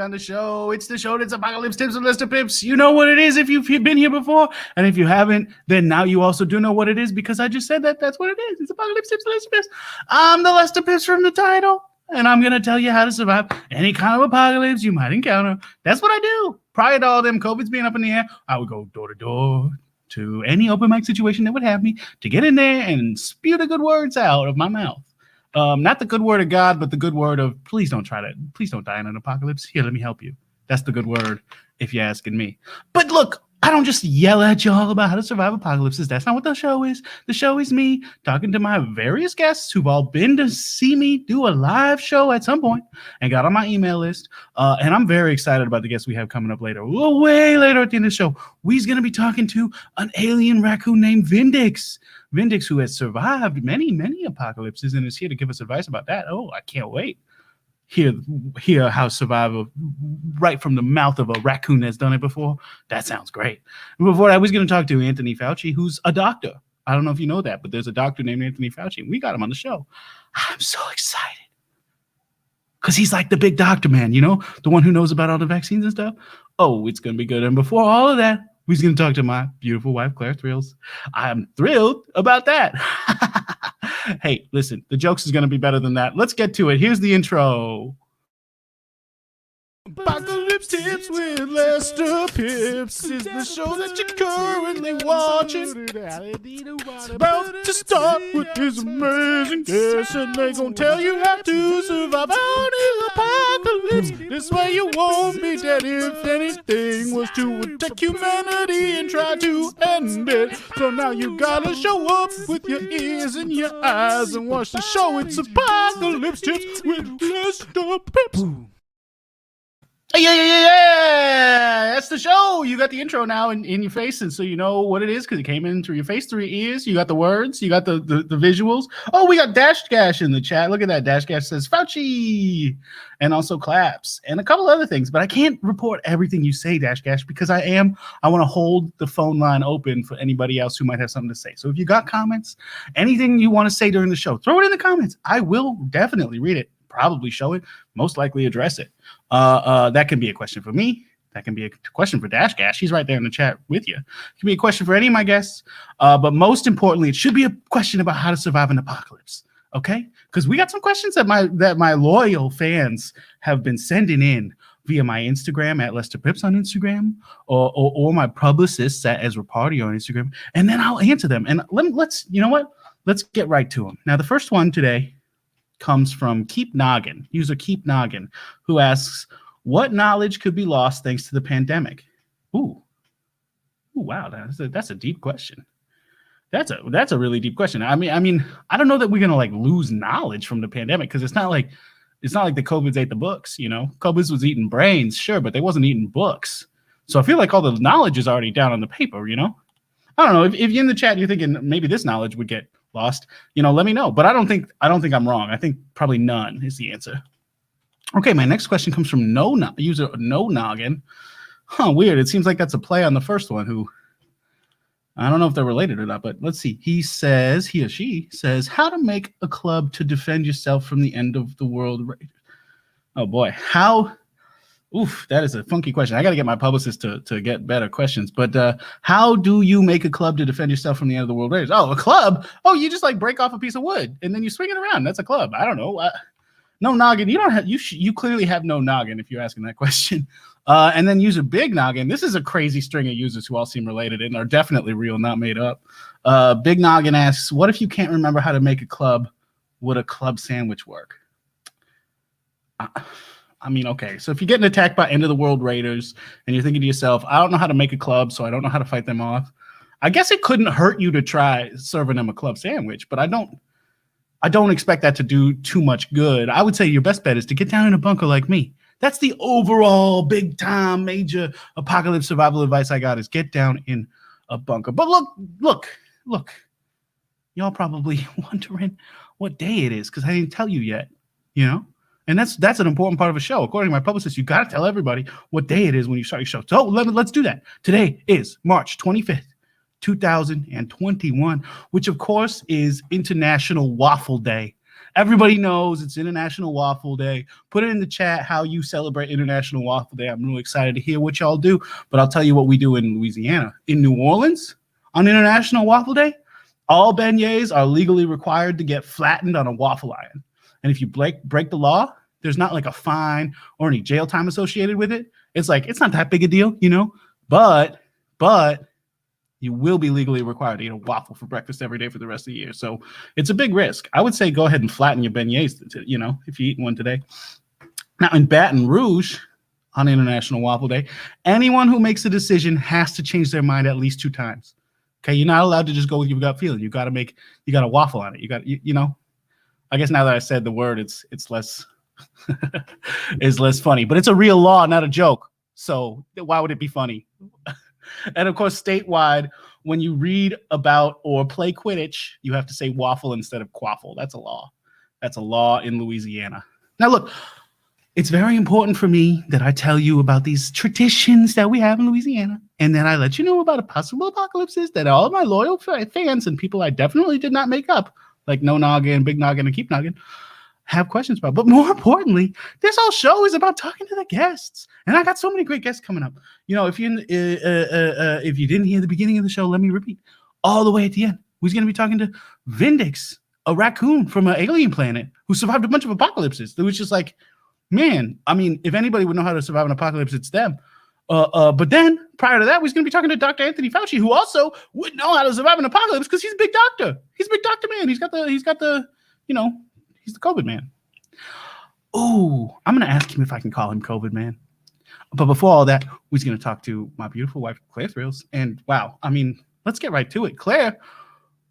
on the show. It's the show that's Apocalypse Tips with Lester Pipps. You know what it is if you've been here before. And if you haven't, then now you also do know what it is because I just said that that's what it is. It's Apocalypse Tips with Lester Pipps. I'm the Lester Pipps from the title, and I'm going to tell you how to survive any kind of apocalypse you might encounter. That's what I do. Prior to all them COVIDs being up in the air, I would go door to door to any open mic situation that would have me to get in there and spew the good words out of my mouth. Not the good word of God, but the good word of please don't die in an apocalypse. Here, let me help you. That's the good word if you're asking me. But look, I don't just yell at y'all about how to survive apocalypses. That's not what the show is. The show is me talking to my various guests who've all been to see me do a live show at some point and got on my email list. And I'm very excited about the guests we have coming up later. Way later at the end of the show, we're going to be talking to an alien raccoon named Vindix. Vindix, who has survived many, many apocalypses and is here to give us advice about that. Oh, I can't wait. Hear how survival right from the mouth of a raccoon that's done it before. That sounds great. And before that, I was going to talk to Anthony Fauci, who's a doctor. I don't know if you know that, but there's a doctor named Anthony Fauci, and we got him on the show. I'm so excited because he's like the big doctor man, you know, the one who knows about all the vaccines and stuff. Oh, it's going to be good. And before all of that, we're going to talk to my beautiful wife, Claire Thrills. I'm thrilled about that. Hey, listen, the jokes is going to be better than that. Let's get to it. Here's the intro. Apocalypse Tips with Lester Pipps is the show that you're currently watching. About to start with this amazing guest, and they gonna tell you how to survive out in the apocalypse. This way you won't be dead if anything was to attack humanity and try to end it. So now you gotta show up with your ears and your eyes and watch the show. It's Apocalypse Tips with Lester Pipps. Yeah. That's the show. You got the intro now in your face, and so you know what it is because it came in through your face, through your ears. You got the words. You got the visuals. Oh, we got Dash Gash in the chat. Look at that. Dash Gash says Fauci and also claps and a couple other things. But I can't report everything you say, Dash Gash, because I want to hold the phone line open for anybody else who might have something to say. So if you got comments, anything you want to say during the show, throw it in the comments. I will definitely read it. Probably show it, most likely address it. That can be a question for me. That can be a question for Dash Gash. He's right there in the chat with you. It can be a question for any of my guests. But most importantly, it should be a question about how to survive an apocalypse. Okay? Because we got some questions that my loyal fans have been sending in via my Instagram at Lester Pipps on Instagram or my publicists at Ezra Party on Instagram. And then I'll answer them. And let's, you know what? Let's get right to them. Now, the first one today comes from Keep Noggin, user Keep Noggin, who asks, what knowledge could be lost thanks to the pandemic? Ooh, wow, that's a deep question. That's a really deep question. I mean, I don't know that we're gonna like lose knowledge from the pandemic because it's not like the COVIDs ate the books, you know. COVID was eating brains, sure, but they wasn't eating books. So I feel like all the knowledge is already down on the paper, you know. I don't know if you're in the chat, you're thinking maybe this knowledge would get lost, you know, let me know. But I don't think I'm wrong. I think probably none is the answer. Okay, my next question comes from user No Noggin. Weird. It seems like that's a play on the first one. Who I don't know if they're related or not, but let's see. He or she says, how to make a club to defend yourself from the end of the world. Oh boy, how? Oof, that is a funky question. I got to get my publicist to get better questions. But how do you make a club to defend yourself from the end of the world raiders? Oh, a club? Oh, you just like break off a piece of wood and then you swing it around. That's a club. I don't know. No noggin. You don't have. You clearly have no noggin if you're asking that question. And then user Big Noggin. This is a crazy string of users who all seem related and are definitely real, not made up. Big Noggin asks, what if you can't remember how to make a club? Would a club sandwich work? I mean, okay, so if you're getting attacked by end of the world raiders and you're thinking to yourself, I don't know how to make a club, so I don't know how to fight them off. I guess it couldn't hurt you to try serving them a club sandwich, but I don't expect that to do too much good. I would say your best bet is to get down in a bunker like me. That's the overall big time major apocalypse survival advice I got is get down in a bunker. But look, y'all probably wondering what day it is because I didn't tell you yet, you know? And that's an important part of a show. According to my publicist, you got to tell everybody what day it is when you start your show. So let's do that. Today is March 25th, 2021, which of course is International Waffle Day. Everybody knows it's International Waffle Day. Put it in the chat how you celebrate International Waffle Day. I'm really excited to hear what y'all do. But I'll tell you what we do in Louisiana. In New Orleans, on International Waffle Day, all beignets are legally required to get flattened on a waffle iron. And if you break the law, there's not like a fine or any jail time associated with it. It's like, it's not that big a deal, you know, but you will be legally required to eat a waffle for breakfast every day for the rest of the year. So it's a big risk. I would say go ahead and flatten your beignets, you know, if you eat one today. Now in Baton Rouge on International Waffle Day, anyone who makes a decision has to change their mind at least 2 times. Okay, you're not allowed to just go with your gut feeling. You got to waffle on it. You know, I guess now that I said the word, it's less is less funny, but it's a real law, not a joke. So why would it be funny? And of course, statewide, when you read about or play Quidditch, you have to say waffle instead of quaffle. That's a law. That's a law in Louisiana. Now, look, it's very important for me that I tell you about these traditions that we have in Louisiana, and then I let you know about a possible apocalypses that all of my loyal fans and people I definitely did not make up, like No Noggin, Big Noggin, and Keep Noggin, have questions about. But more importantly, this whole show is about talking to the guests, and I got so many great guests coming up. You know, if you didn't hear the beginning of the show, let me repeat. All the way at the end, we're going to be talking to Vindix, a raccoon from an alien planet who survived a bunch of apocalypses. It was just like, man, I mean, if anybody would know how to survive an apocalypse, it's them. But then prior to that, we're going to be talking to Dr. Anthony Fauci, who also would know how to survive an apocalypse because he's a big doctor. He's a big doctor, man. He's got the, you know, he's the COVID man. Oh, I'm going to ask him if I can call him COVID man. But before all that, we're going to talk to my beautiful wife, Claire Thrills. And wow, I mean, let's get right to it. Claire,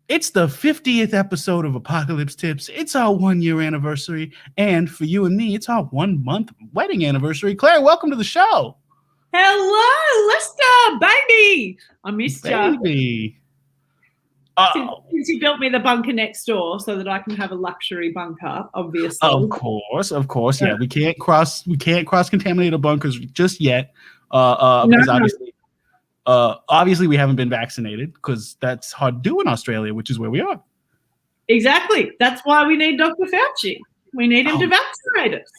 it's the 50th episode of Apocalypse Tips. It's our 1-year anniversary. And for you and me, it's our 1-month wedding anniversary. Claire, welcome to the show. Hello, Lester, baby. I missed you. Baby. Since you built me the bunker next door so that I can have a luxury bunker, obviously. Of course. Yeah, we can't cross contaminate our bunkers just yet. Because obviously we haven't been vaccinated because that's hard to do in Australia, which is where we are. Exactly. That's why we need Dr. Fauci. We need him to vaccinate us.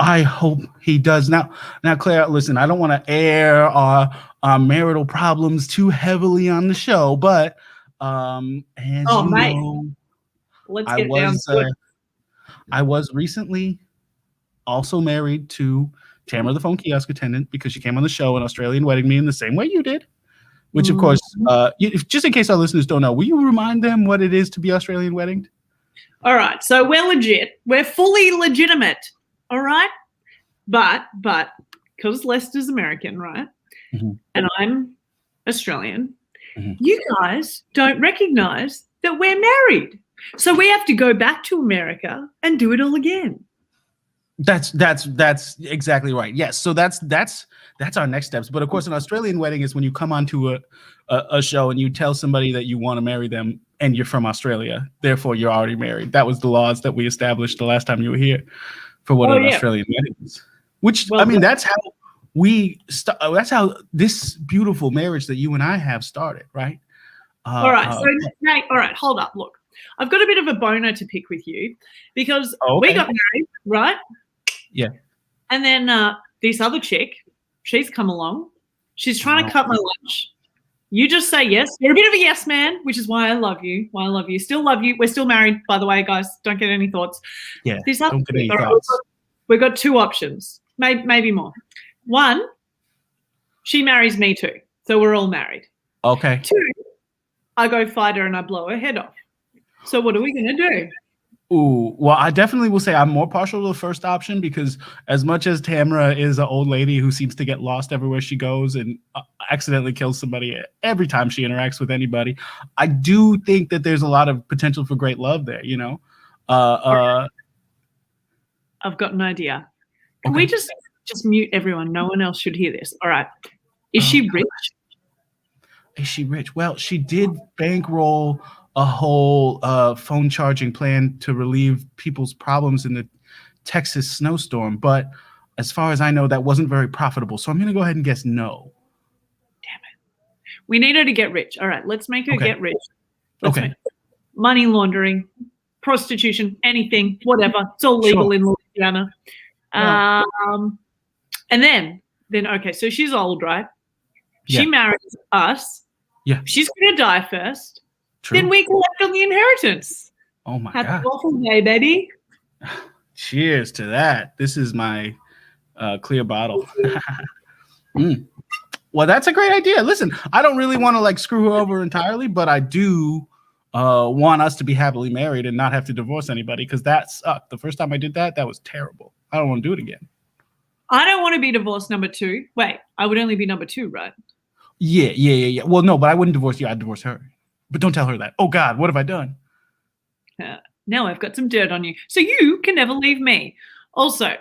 I hope he does. Now, Claire, listen, I don't want to air our marital problems too heavily on the show, but as you know, let's get down to it. I was recently also married to Tamara, the phone kiosk attendant, because she came on the show and Australian wedding me in the same way you did. Which, of course, just in case our listeners don't know, will you remind them what it is to be Australian weddinged? All right, so we're legit. We're fully legitimate. All right, but because Lester's American, right, and I'm Australian, you guys don't recognize that we're married, so we have to go back to America and do it all again. That's exactly right. Yes, so that's our next steps. But of course, an Australian wedding is when you come onto a show and you tell somebody that you want to marry them, and you're from Australia. Therefore, you're already married. That was the laws that we established the last time you were here for what an Australian wedding is. Which, well, I mean, that's how that's how this beautiful marriage that you and I have started, right? All right. So, Nate, all right, hold up. Look, I've got a bit of a boner to pick with you because we got married, right? Yeah. And then this other chick, she's come along. She's trying to cut my lunch. You just say yes. You're a bit of a yes man, which is why I love you. Still love you. We're still married, by the way, guys. Don't get any thoughts. Yeah, don't get any thoughts. We've got 2 options, maybe more. 1, she marries me too. So we're all married. Okay. 2, I go fight her and I blow her head off. So what are we going to do? Ooh, well, I definitely will say I'm more partial to the first option because as much as Tamara is an old lady who seems to get lost everywhere she goes and accidentally kills somebody every time she interacts with anybody, I do think that there's a lot of potential for great love there, you know? I've got an idea. Can we just mute everyone? No one else should hear this. All right. Is she rich? Is she rich? Well, she did bankroll a whole phone charging plan to relieve people's problems in the Texas snowstorm. But as far as I know, that wasn't very profitable. So I'm going to go ahead and guess no. Damn it. We need her to get rich. All right, let's make her get rich. Okay. Money laundering. prostitution, anything, whatever. It's all legal in Louisiana. And then okay, so she's old, right? She marries us. Yeah. She's going to die first. True. Then we collect on the inheritance. Oh, my Happy God. Waffle Day, baby. Cheers to that. This is my clear bottle. Well, that's a great idea. Listen, I don't really want to like screw her over entirely, but I do want us to be happily married and not have to divorce anybody, because that sucked. The first time I did that, that was terrible. I don't want to do it again. I don't want to be divorced number 2. Wait, I would only be number 2, right? Yeah. Well, no, but I wouldn't divorce you. I'd divorce her. But don't tell her that. Oh, God, what have I done? Now I've got some dirt on you. So you can never leave me. Also,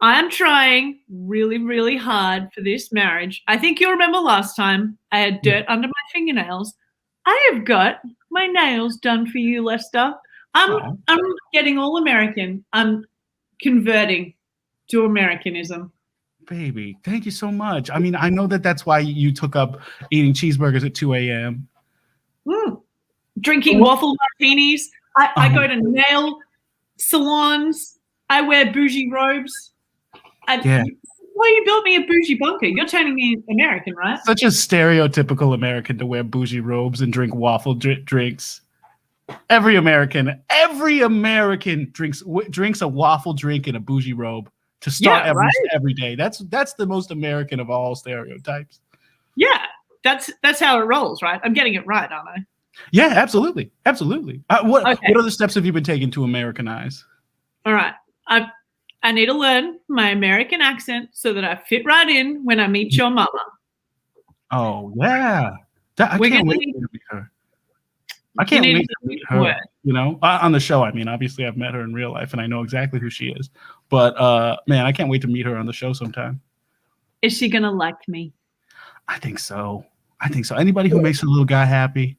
I am trying really, really hard for this marriage. I think you'll remember last time I had dirt under my fingernails. I have got my nails done for you, Lester. I'm getting all American. I'm converting to Americanism. Baby, thank you so much. I mean, I know that's why you took up eating cheeseburgers at 2 a.m. Drinking waffle martinis. I go to nail salons. I wear bougie robes. Well, you built me a bougie bunker. You're turning me American, right? Such a stereotypical American to wear bougie robes and drink waffle drinks. Every American drinks a waffle drink in a bougie robe to start every day. That's the most American of all stereotypes. Yeah, that's how it rolls, right? I'm getting it right, aren't I? Yeah, absolutely. What other steps have you been taking to Americanize? All right, I need to learn my American accent so that I fit right in when I meet your mama. Oh yeah, I can't wait to meet her. I can't wait to meet her. You know, on the show. I mean, obviously, I've met her in real life, and I know exactly who she is. But man, I can't wait to meet her on the show sometime. Is she gonna like me? I think so. Anybody who makes a little guy happy.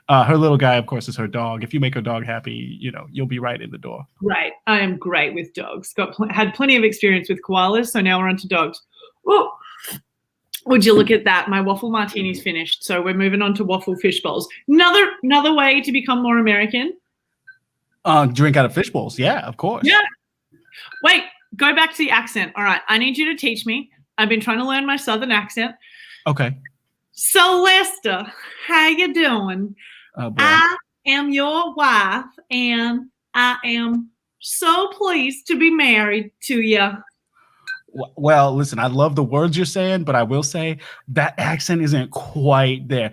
Her little guy, of course, is her dog. If you make her dog happy, you know, you'll be right in the door. Right. I am great with dogs. Had plenty of experience with koalas, so now we're on to dogs. Oh, would you look at that? My waffle martini's finished, so we're moving on to waffle fish bowls. Another way to become more American. Drink out of fish bowls. Yeah, of course. Yeah. Wait, go back to the accent. All right, I need you to teach me. I've been trying to learn my Southern accent. Okay. So, Lester, how you doing? Oh, I am your wife, and I am so pleased to be married to you. Well, listen, I love the words you're saying, but I will say that accent isn't quite there.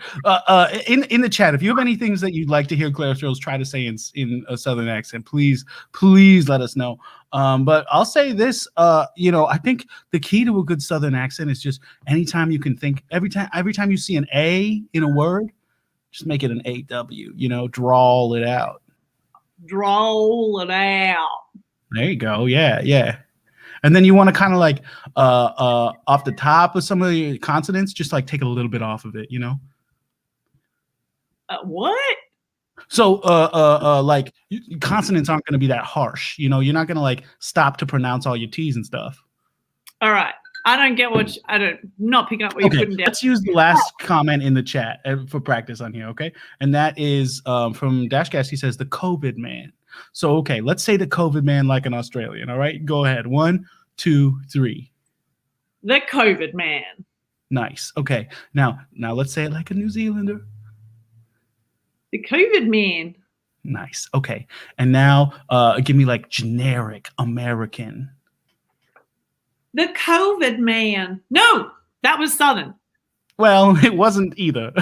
In the chat, if you have any things that you'd like to hear Claire Thrills try to say in a Southern accent, please let us know. But I'll say this, I think the key to a good Southern accent is just anytime you can think, every time you see an A in a word, just make it an AW, drawl it out. Drawl it out. There you go. Yeah. And then you want to kind of like off the top of some of the consonants, just like take a little bit off of it, What? So like consonants aren't going to be that harsh, you're not going to like stop to pronounce all your T's and stuff. All right. I don't get not picking up what you're putting down. Let's use the last comment in the chat for practice on here, okay? And that is from Dashcast. He says the COVID man. So, okay, let's say the COVID man like an Australian, all right? Go ahead. 1, 2, 3. The COVID man. Nice. Okay. Now let's say it like a New Zealander. The COVID man. Nice. Okay. And now give me like generic American. The COVID man. No, that was Southern. Well, it wasn't either.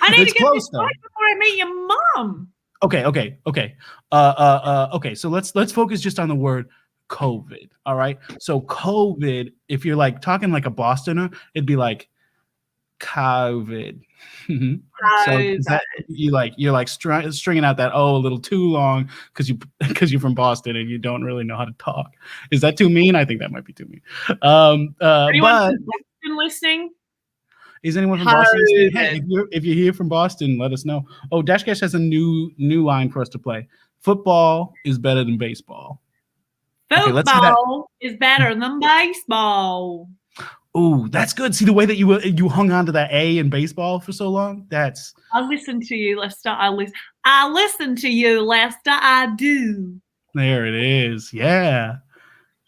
I need to get this right before I meet your mom. Okay. So let's focus just on the word COVID. All right. So COVID, if you're like talking like a Bostoner, it'd be like COVID. So you're like stringing out that a little too long because you're from Boston and you don't really know how to talk. Is that too mean? I think that might be too mean. Anyone from Boston listening? Is anyone from Boston listening? Hey, if you're here from Boston, let us know. Oh, Dashcash has a new line for us to play. Football is better than baseball. Football is better than baseball. Oh, that's good. See the way that you hung on to that A in baseball for so long? That's I listen to you, Lester. I listen to you, Lester. I do. there it is. Yeah.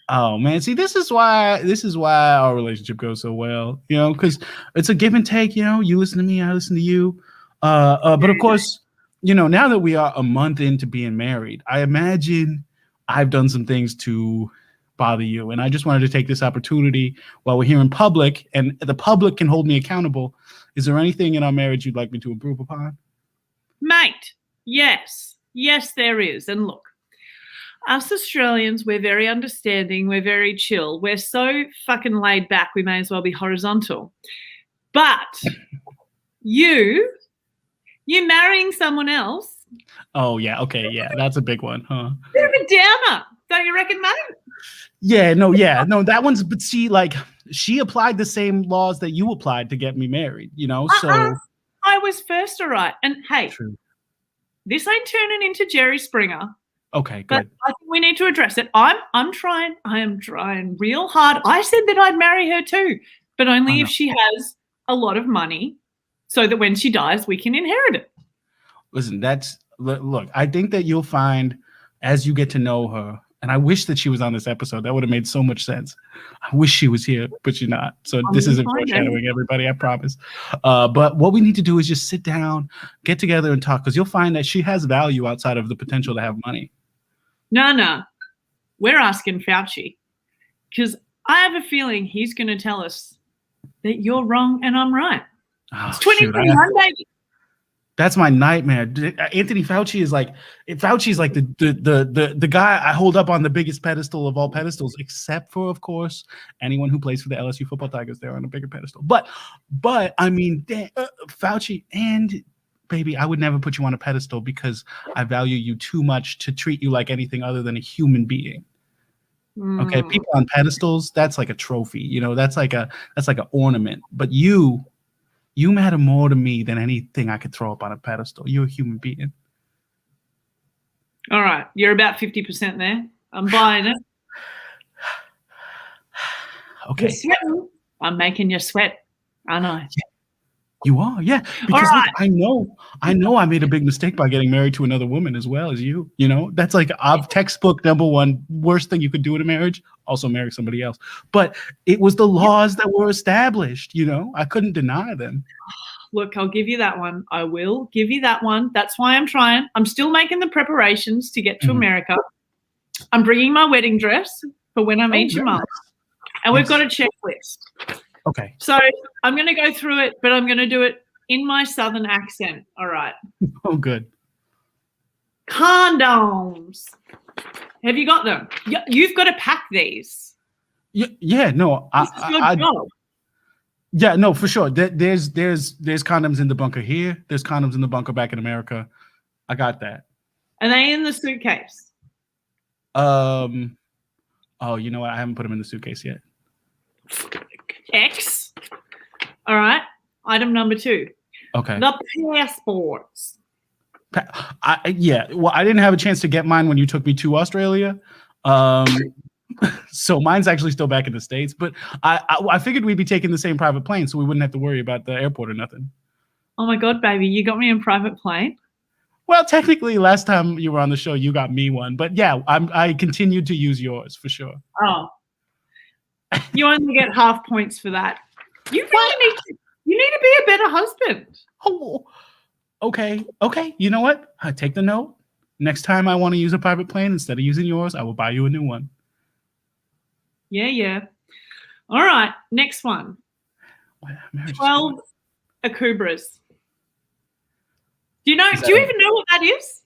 Oh man, see this is why our relationship goes so well, because it's a give and take, you listen to me, I listen to you. But of course, now that we are a month into being married, I imagine I've done some things to bother you. And I just wanted to take this opportunity while we're here in public and the public can hold me accountable. Is there anything in our marriage you'd like me to improve upon? Mate, yes. Yes, there is. And look, us Australians, we're very understanding. We're very chill. We're so fucking laid back, we may as well be horizontal. But you marrying someone else. Oh, yeah. Okay. Yeah. That's a big one, huh? Bit of a downer. Don't you reckon, mate? Yeah. No, that one's, but see, like, she applied the same laws that you applied to get me married, so. I was first, all right. And hey, True. This ain't turning into Jerry Springer. Okay, good. But I think we need to address it. I'm trying. I am trying real hard. I said that I'd marry her too, but only if she has a lot of money so that when she dies, we can inherit it. Listen, look, I think that you'll find as you get to know her, and I wish that she was on this episode. That would have made so much sense. I wish she was here, but she's not. So this isn't foreshadowing, everybody, I promise. But what we need to do is just sit down, get together and talk, because you'll find that she has value outside of the potential to have money. No. We're asking Fauci because I have a feeling he's going to tell us that you're wrong and I'm right. Oh, it's 2021, baby. That's my nightmare. Anthony Fauci is like the guy I hold up on the biggest pedestal of all pedestals, except for, of course, anyone who plays for the LSU football Tigers. They're on a bigger pedestal. But I mean, Fauci and baby, I would never put you on a pedestal because I value you too much to treat you like anything other than a human being. Okay, people on pedestals, that's like a trophy. That's like an ornament. But you matter more to me than anything I could throw up on a pedestal. You're a human being. All right. You're about 50% there. I'm buying it. Okay. You're sweating. I'm making you sweat. I know. You are, yeah. Because look, I know I made a big mistake by getting married to another woman as well as you. That's like textbook number one worst thing you could do in a marriage. Also marry somebody else. But it was the laws that were established. I couldn't deny them. Look, I'll give you that one. I will give you that one. That's why I'm trying. I'm still making the preparations to get to America. I'm bringing my wedding dress for when I meet your mum. And we've got a checklist. Okay. So I'm going to go through it, but I'm going to do it in my southern accent. All right. Oh, good. Condoms. Have you got them? You've got to pack these. Yeah. No. This is your job. Yeah. No, for sure. There's condoms in the bunker here. There's condoms in the bunker back in America. I got that. Are they in the suitcase? Oh, you know what? I haven't put them in the suitcase yet. X. All right. Item number 2. Okay. The passports. Yeah. Well, I didn't have a chance to get mine when you took me to Australia. So mine's actually still back in the States. But I figured we'd be taking the same private plane, so we wouldn't have to worry about the airport or nothing. Oh my God, baby! You got me in private plane. Well, technically, last time you were on the show, you got me one. But yeah, I continued to use yours for sure. Oh. You only get half points for that. You really need to be a better husband. Oh, okay. You know what? I take the note. Next time I want to use a private plane instead of using yours, I will buy you a new one. Yeah. All right. Next one. 12 akubras. Do you even know what that is?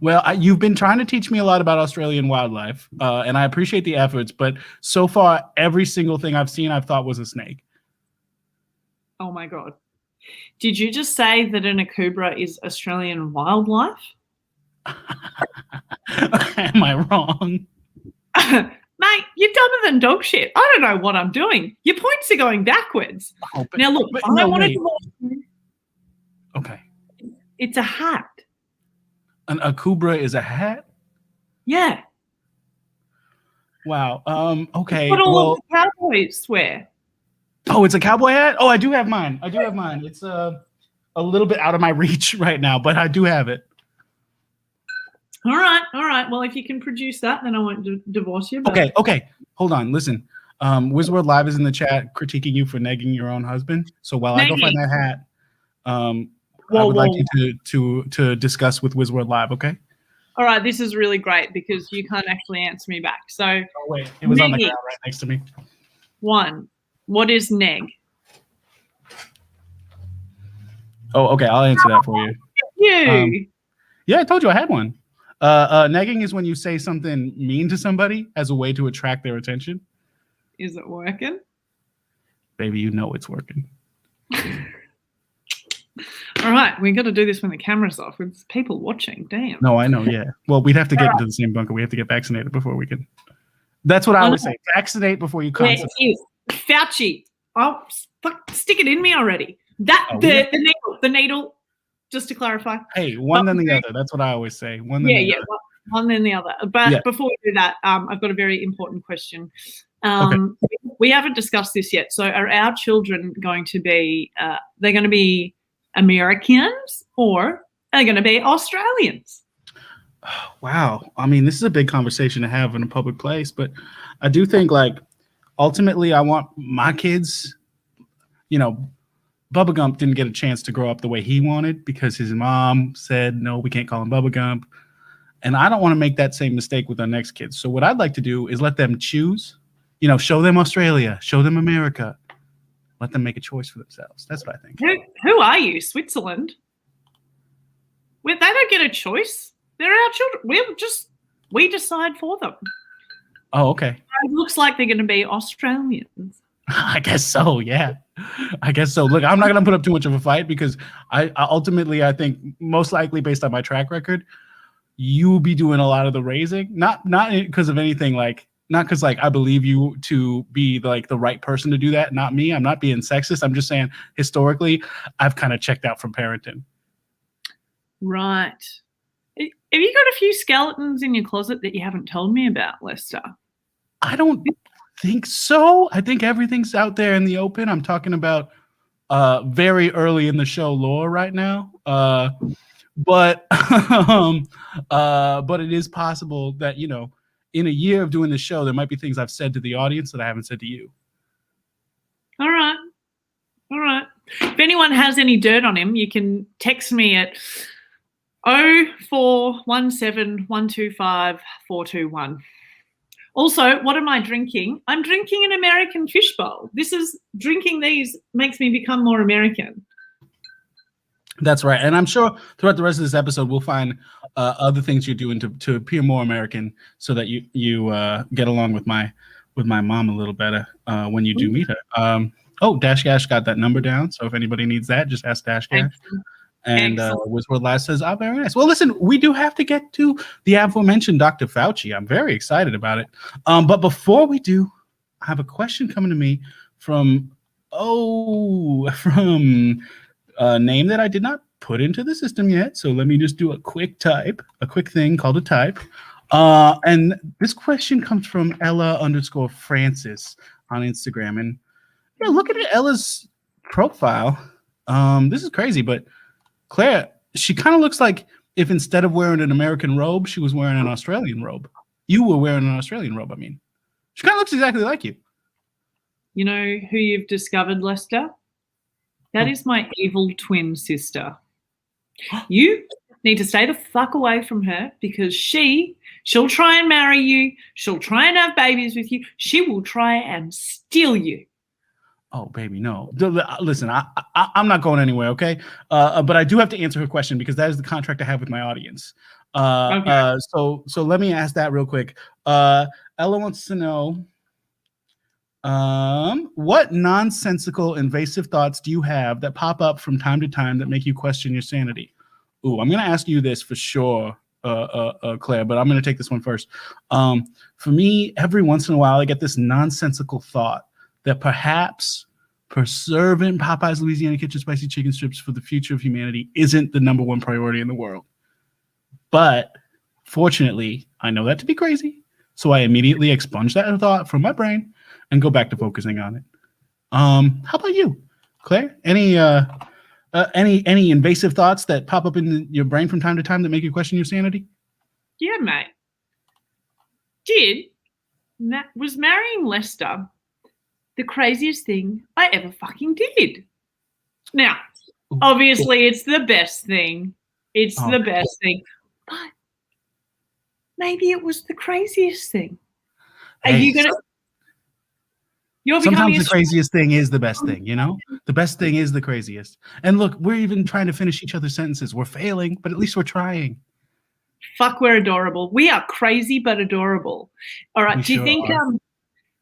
Well, you've been trying to teach me a lot about Australian wildlife, and I appreciate the efforts, but so far, every single thing I've seen I've thought was a snake. Oh, my God. Did you just say that an akubra is Australian wildlife? Am I wrong? Mate, you're dumber than dog shit. I don't know what I'm doing. Your points are going backwards. Oh, now, look, I don't want to divorce you. Okay. It's a hat. An akubra is a hat? Yeah. Wow. Okay. What all the cowboys wear. Oh, it's a cowboy hat? Oh, I do have mine. It's a little bit out of my reach right now, but I do have it. All right. Well, if you can produce that, then I won't divorce you. But... Okay. Hold on. Listen. Wizworld Live is in the chat critiquing you for negging your own husband. So while I go find that hat, I would like you to discuss with Wizworld Live, okay? All right, this is really great because you can't actually answer me back. So oh, wait, it was on the ground right next to me. 1, what is neg? Oh, okay, I'll answer that for you. You. Yeah, I told you I had one. Negging is when you say something mean to somebody as a way to attract their attention. Is it working? Baby, you know it's working. All right, we got to do this when the camera's off with people watching. Damn. No, I know, yeah. Well, we'd have to get into the same bunker. We have to get vaccinated before we can. That's what I always say. Vaccinate before you consummate. Fauci. Oh, stick it in me already. The needle, just to clarify. Hey, one then the other. That's what I always say. One then the other. One then the other. But before we do that, I've got a very important question. We haven't discussed this yet. So are our children going to be, they're going to be Americans or are they going to be Australians? Wow. I mean, this is a big conversation to have in a public place, but I do think like ultimately I want my kids, Bubba Gump didn't get a chance to grow up the way he wanted because his mom said, no, we can't call him Bubba Gump. And I don't want to make that same mistake with our next kids. So what I'd like to do is let them choose, show them Australia, show them America, let them make a choice for themselves. That's what I think. Who are you, Switzerland? They don't get a choice. They're our children. We decide for them. Oh, okay. It looks like they're going to be Australians. I guess so, yeah. I guess so. Look, I'm not going to put up too much of a fight because I ultimately, I think most likely based on my track record, you will be doing a lot of the raising. Not because of anything not because I believe you to be the right person to do that. Not me. I'm not being sexist. I'm just saying historically, I've kind of checked out from parenting. Right. Have you got a few skeletons in your closet that you haven't told me about, Lester? I don't think so. I think everything's out there in the open. I'm talking about very early in the show lore right now. But it is possible that, in a year of doing the show, there might be things I've said to the audience that I haven't said to you. All right. If anyone has any dirt on him, you can text me at 0417125421. Also, what am I drinking? I'm drinking an American fishbowl. Drinking these makes me become more American. That's right. And I'm sure throughout the rest of this episode, we'll find other things you're doing to appear more American so that you get along with my mom a little better when you do meet her. Dash Gash got that number down. So if anybody needs that, just ask Dash Gash. And Wizworld Live says, very nice. Well, listen, we do have to get to the aforementioned Dr. Fauci. I'm very excited about it. But before we do, I have a question coming to me from a name that I did not put into the system yet. So let me just do a quick thing called a type. And this question comes from Ella_Francis on Instagram. And look at Ella's profile. This is crazy, but Claire, she kind of looks like if instead of wearing an American robe, she was wearing an Australian robe. You were wearing an Australian robe, I mean. She kind of looks exactly like you. You know who you've discovered, Lester? That is my evil twin sister. You need to stay the fuck away from her because she'll try and marry you. She'll try and have babies with you. She will try and steal you. Oh, baby, no. Listen, I'm not going anywhere, okay? But I do have to answer her question because that is the contract I have with my audience. Okay. So let me ask that real quick. Ella wants to know, what nonsensical, invasive thoughts do you have that pop up from time to time that make you question your sanity? Ooh, I'm going to ask you this for sure, Claire, but I'm going to take this one first. For me, every once in a while, I get this nonsensical thought that perhaps preserving Popeye's Louisiana Kitchen spicy chicken strips for the future of humanity isn't the number one priority in the world. But fortunately, I know that to be crazy. So I immediately expunge that thought from my brain and go back to focusing on it. How about you, Claire? Any invasive thoughts that pop up in your brain from time to time that make you question your sanity? Yeah, mate. Was marrying Lester the craziest thing I ever fucking did? Now, obviously, it's the best thing. It's the best thing. But maybe it was the craziest thing. Are you going to... Sometimes the craziest thing is the best thing, you know? The best thing is the craziest. And look, we're even trying to finish each other's sentences. We're failing, but at least we're trying. Fuck, we're adorable. We are crazy but adorable. All right. Do you think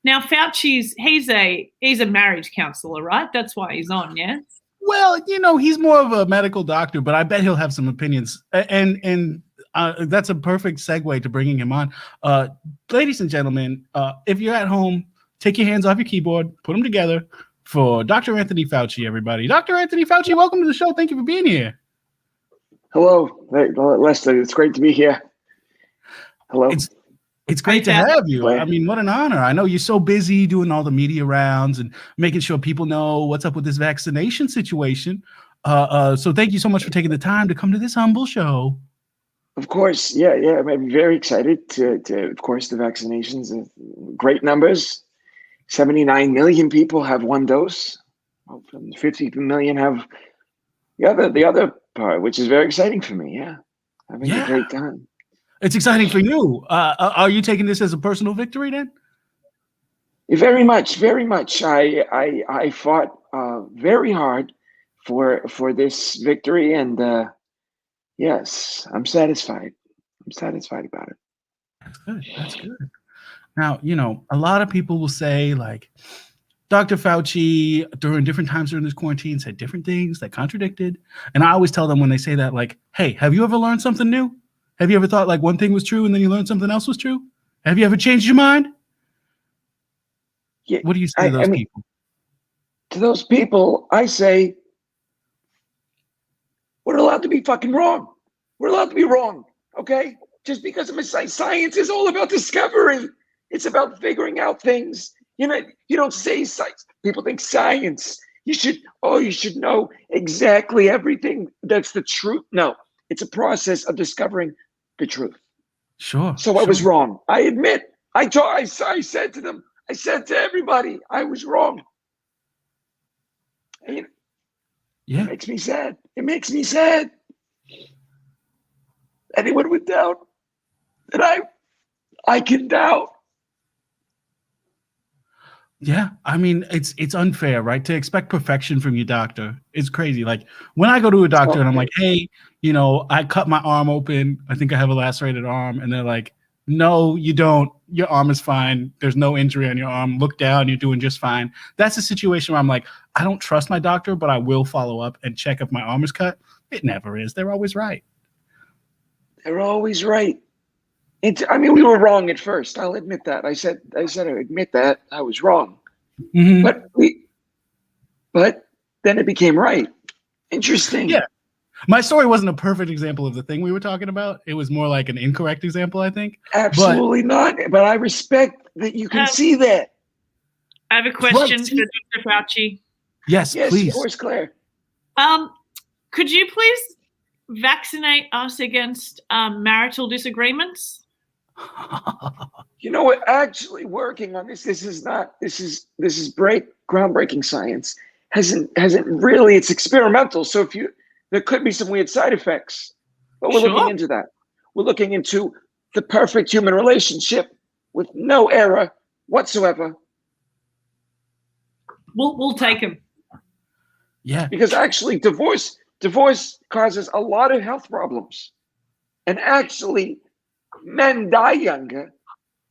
now Fauci's he's a marriage counselor, right? That's why he's on, yeah? Well, you know, he's more of a medical doctor, but I bet he'll have some opinions. And that's a perfect segue to bringing him on. Ladies and gentlemen, if you're at home, take your hands off your keyboard, put them together for Dr. Anthony Fauci, everybody. Dr. Anthony Fauci, welcome to the show. Thank you for being here. Hello, Lester. It's great to be here. Hello. It's great to have you. I mean, what an honor. I know you're so busy doing all the media rounds and making sure people know what's up with this vaccination situation. So thank you so much for taking the time to come to this humble show. Of course. Yeah. I'm very excited to of course, the vaccinations. Great numbers. 79 million people have one dose. 50 million have the other part, which is very exciting for me. Yeah. Having a great time. It's exciting for you. Are you taking this as a personal victory then? Very much, very much. I fought very hard for this victory, and yes, I'm satisfied. I'm satisfied about it. That's good. That's good. Now, you know, a lot of people will say, like, Dr. Fauci during different times during this quarantine said different things that contradicted. And I always tell them when they say that, like, hey, have you ever learned something new? Have you ever thought like one thing was true and then you learned something else was true? Have you ever changed your mind? Yeah, what do you say to those people? To those people, I say, we're allowed to be fucking wrong. We're allowed to be wrong, okay? Just because of science is all about discovery. It's about figuring out things. You know, you don't say science. People think science. You should know exactly everything that's the truth. No, it's a process of discovering the truth. Sure. So I was wrong. I admit. I said to them, I said to everybody, I was wrong. And, it makes me sad. It makes me sad. Anyone would doubt that I can doubt. Yeah, I mean, it's unfair, right? To expect perfection from your doctor is crazy. Like when I go to a doctor and I'm like, hey, you know, I cut my arm open. I think I have a lacerated arm. And they're like, no, you don't. Your arm is fine. There's no injury on your arm. Look down. You're doing just fine. That's a situation where I'm like, I don't trust my doctor, but I will follow up and check if my arm is cut. It never is. They're always right. They're always right. I mean, we were wrong at first. I'll admit that. I said, I admit that I was wrong. Mm-hmm. But then it became right. Interesting. Yeah. My story wasn't a perfect example of the thing we were talking about. It was more like an incorrect example, I think. Absolutely not. But I respect that you can see that. I have a question for Dr. Fauci. Yes, please. Of course, Claire. Could you please vaccinate us against marital disagreements? You know what? Actually, working on this. This is groundbreaking science. Hasn't really. It's experimental. So there could be some weird side effects, but we're looking into that. We're looking into the perfect human relationship with no error whatsoever. We'll take him. Yeah, because actually, divorce causes a lot of health problems, and actually, men die younger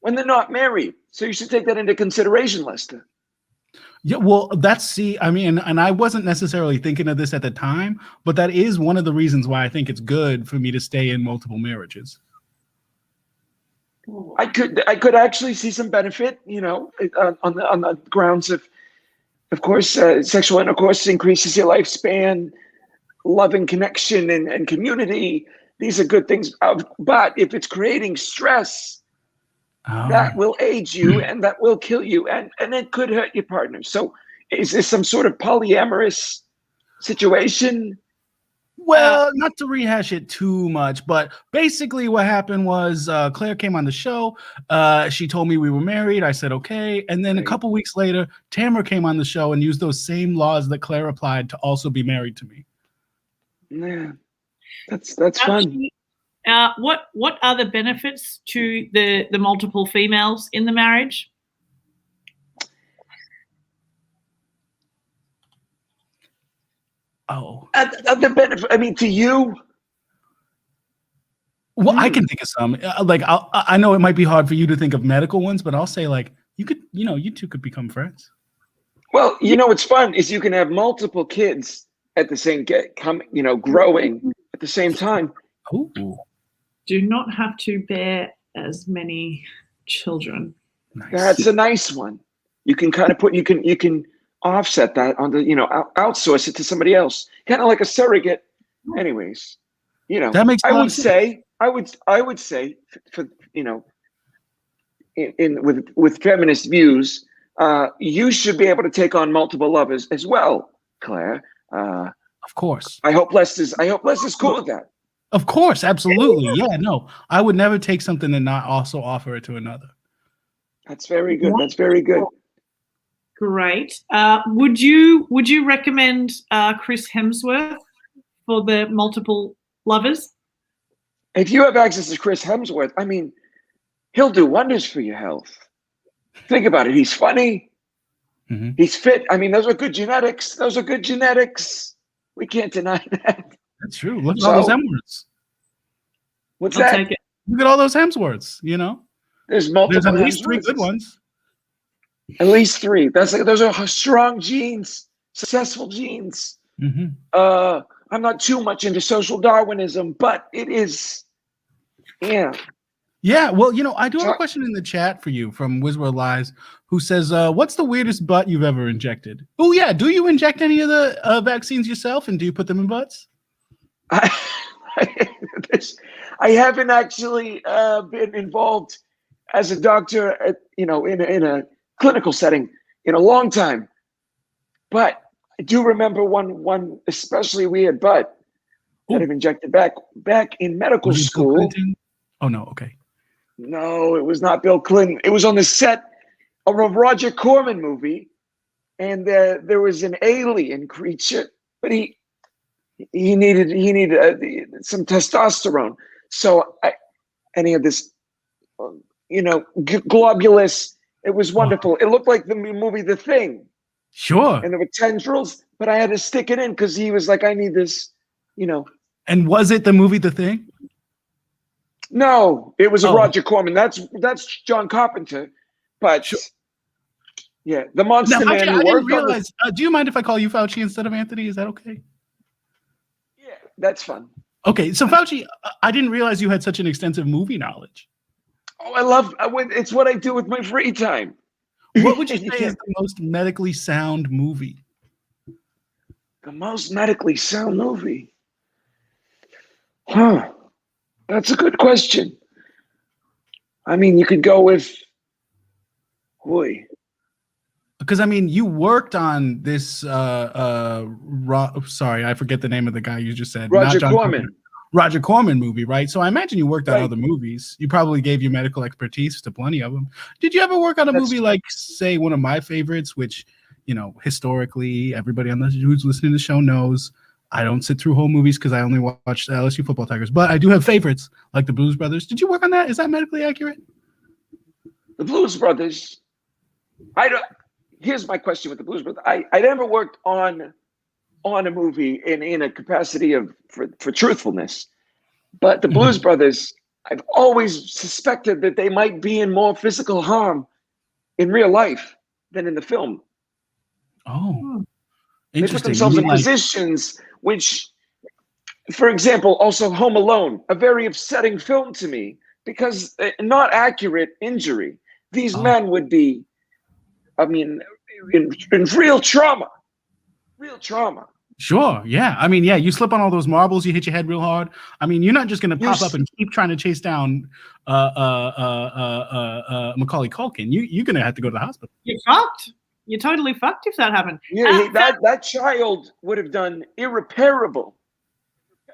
when they're not married. So you should take that into consideration, Lester. Yeah, well, I mean, and I wasn't necessarily thinking of this at the time, but that is one of the reasons why I think it's good for me to stay in multiple marriages. I could actually see some benefit, you know, on the grounds of course, sexual intercourse increases your lifespan, love and connection and community. These are good things. But if it's creating stress, that will age you and that will kill you, and it could hurt your partner. So is this some sort of polyamorous situation? Well, not to rehash it too much, but basically what happened was Claire came on the show. She told me we were married. I said, okay. And then a couple weeks later, Tamara came on the show and used those same laws that Claire applied to also be married to me. Yeah, that's fun. What are the benefits to the multiple females in the marriage? Oh, The benefit. I mean, to you. Well, I can think of some. Like I know it might be hard for you to think of medical ones, but I'll say like you could, you two could become friends. Well, what's fun is you can have multiple kids at the same growing at the same time. Ooh. Do not have to bear as many children. Nice. That's a nice one. You can kind of you can offset that on the outsource it to somebody else, kind of like a surrogate. Anyways, that makes. I would say for with feminist views, you should be able to take on multiple lovers as well, Claire. Of course. I hope Les is cool with that. Of course, absolutely. Yeah, no, I would never take something and not also offer it to another. That's very good. That's very good. Great. Would you recommend Chris Hemsworth for the multiple lovers? If you have access to Chris Hemsworth, I mean, he'll do wonders for your health. Think about it. He's funny. Mm-hmm. He's fit. I mean, those are good genetics. We can't deny that. That's true. Look at all those Hemsworths. What's I'll that? take it. Look at all those Hemsworths. There's multiple. There's at least 3 good ones. At least 3. Those are strong genes, successful genes. Mm-hmm. I'm not too much into social Darwinism, but it is. Yeah. Yeah. Well, I do have a question in the chat for you from Wizworld Lies, who says, "What's the weirdest butt you've ever injected?" Oh yeah. Do you inject any of the vaccines yourself, and do you put them in butts? I haven't actually been involved as a doctor, in a clinical setting in a long time, but I do remember one especially weird butt that I've injected back in medical school. Oh no, okay. No, it was not Bill Clinton. It was on the set of a Roger Corman movie, and there was an alien creature, but he needed some testosterone. So he had this, globulous. It was wonderful. It looked like the movie The Thing. Sure. And there were tendrils, but I had to stick it in because he was like, I need this, And was it the movie The Thing? No, it was a Roger Corman. That's John Carpenter. But sure. Yeah, the Monster Man. I didn't realize. Do you mind if I call you Fauci instead of Anthony? Is that okay? Yeah, that's fun. Okay, so Fauci, I didn't realize you had such an extensive movie knowledge. Oh, it's what I do with my free time. What would you say is the most medically sound movie? The most medically sound movie? Huh. That's a good question. I mean, you could go with... Boy. Because, you worked on this... sorry, I forget the name of the guy you just said. Roger Corman. Roger Corman movie, right? So I imagine you worked on other movies. You probably gave your medical expertise to plenty of them. Did you ever work on a movie like, say, one of my favorites, which, historically, everybody who's listening to the show knows I don't sit through whole movies because I only watch LSU Football Tigers, but I do have favorites like the Blues Brothers. Did you work on that? Is that medically accurate? The Blues Brothers. Here's my question with the Blues Brothers. I never worked on a movie in a capacity for truthfulness, but the Blues Brothers, I've always suspected that they might be in more physical harm in real life than in the film. Oh, interesting. They put themselves in positions which, for example, also Home Alone, a very upsetting film to me because not accurate injury. These men would be, in real trauma. Real trauma. Sure. Yeah. You slip on all those marbles, you hit your head real hard. You're not just going to pop up and keep trying to chase down Macaulay Culkin. You're going to have to go to the hospital. You're fucked. you're totally fucked if that happened. Yeah, that child would have done irreparable.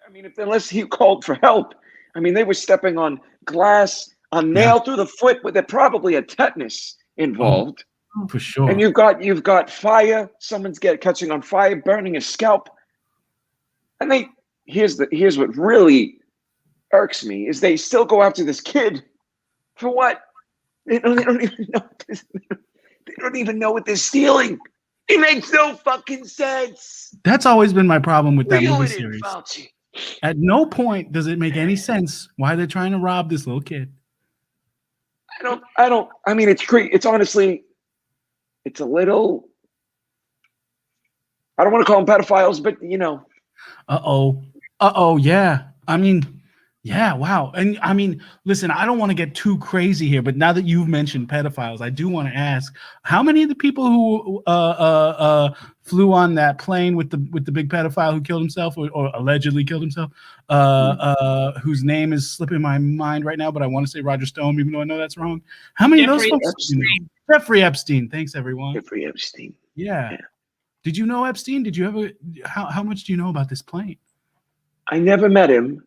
I mean, unless he called for help. I mean, they were stepping on glass, a nail through the foot with probably a tetanus involved. Oh, for sure. And you've got fire. Someone's catching on fire, burning his scalp. And here's what really irks me is they still go after this kid for what? They don't even know. They don't even know what they're stealing. It makes no fucking sense. That's always been my problem with that Reel movie it in, series. Fauci. At no point does it make any sense why they're trying to rob this little kid. I mean, it's honestly, it's a little, I don't want to call them pedophiles, but you know. Yeah. I mean, yeah, wow. And I mean, listen, I don't want to get too crazy here, but now that you've mentioned pedophiles, I do want to ask, how many of the people who flew on that plane with the big pedophile who killed himself or allegedly killed himself, whose name is slipping my mind right now, but I want to say Roger Stone, even though I know that's wrong. How many of those folks? Jeffrey Epstein. Thanks, everyone. Jeffrey Epstein. Yeah. Did you know Epstein? Did you ever? How much do you know about this plane? I never met him,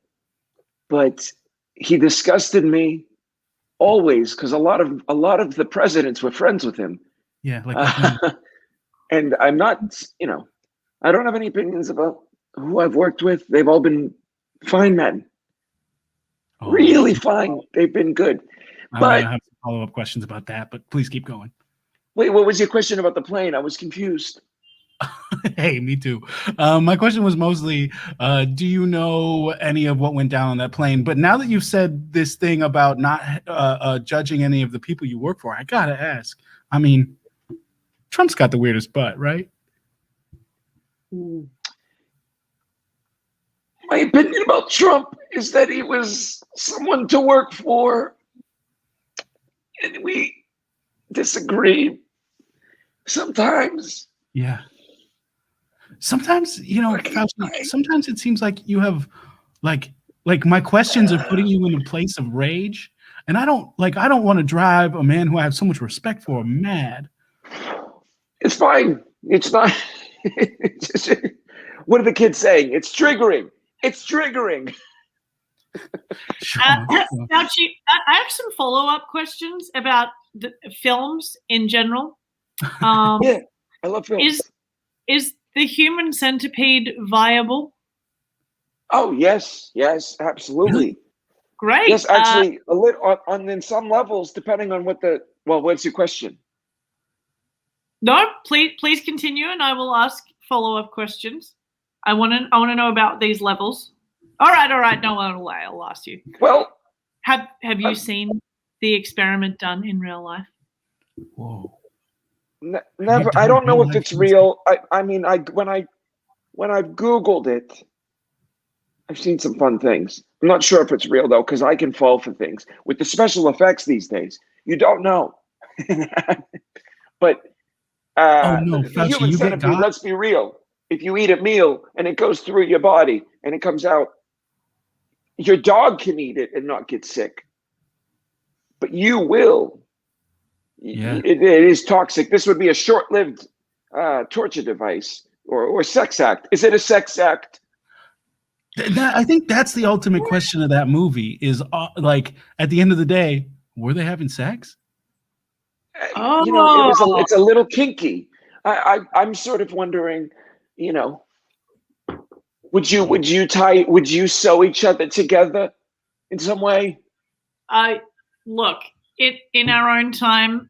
but he disgusted me always because a lot of the presidents were friends with him. Yeah, like. And I'm not, I don't have any opinions about who I've worked with. They've all been fine men, really fine. They've been good. I But have some follow-up questions about that, but please keep going. Wait, what was your question about the plane? I was confused. Hey, me too. My question was mostly, do you know any of what went down on that plane? But now that you've said this thing about not judging any of the people you work for, I gotta ask. I mean, Trump's got the weirdest butt, right? My opinion about Trump is that he was someone to work for, and we disagree sometimes. Yeah. Sometimes, Fauci, sometimes it seems like you have like my questions are putting you in a place of rage. And I don't want to drive a man who I have so much respect for mad. It's fine. It's not. What are the kids saying? It's triggering. It's triggering. Fauci, I have some follow-up questions about the films in general. Yeah, I love films. Is the human centipede viable? Oh yes, absolutely. Great. Yes, actually, a little on in some levels, depending on what's your question? No, please continue, and I will ask follow-up questions. I want to know about these levels. All right. No, I'll ask you. Well, have you seen the experiment done in real life? Whoa. Never. I don't know if it's real. I mean, when I've Googled it, I've seen some fun things. I'm not sure if it's real though, because I can fall for things with the special effects these days. You don't know. But the human centipede, let's be real. If you eat a meal and it goes through your body and it comes out, your dog can eat it and not get sick. But you will. Yeah. It is toxic. This would be a short-lived torture device or sex act. Is it a sex act? I think that's the ultimate question of that movie is like, at the end of the day, were they having sex? It's a little kinky. I'm sort of wondering, would you sew each other together in some way? Look, in our own time,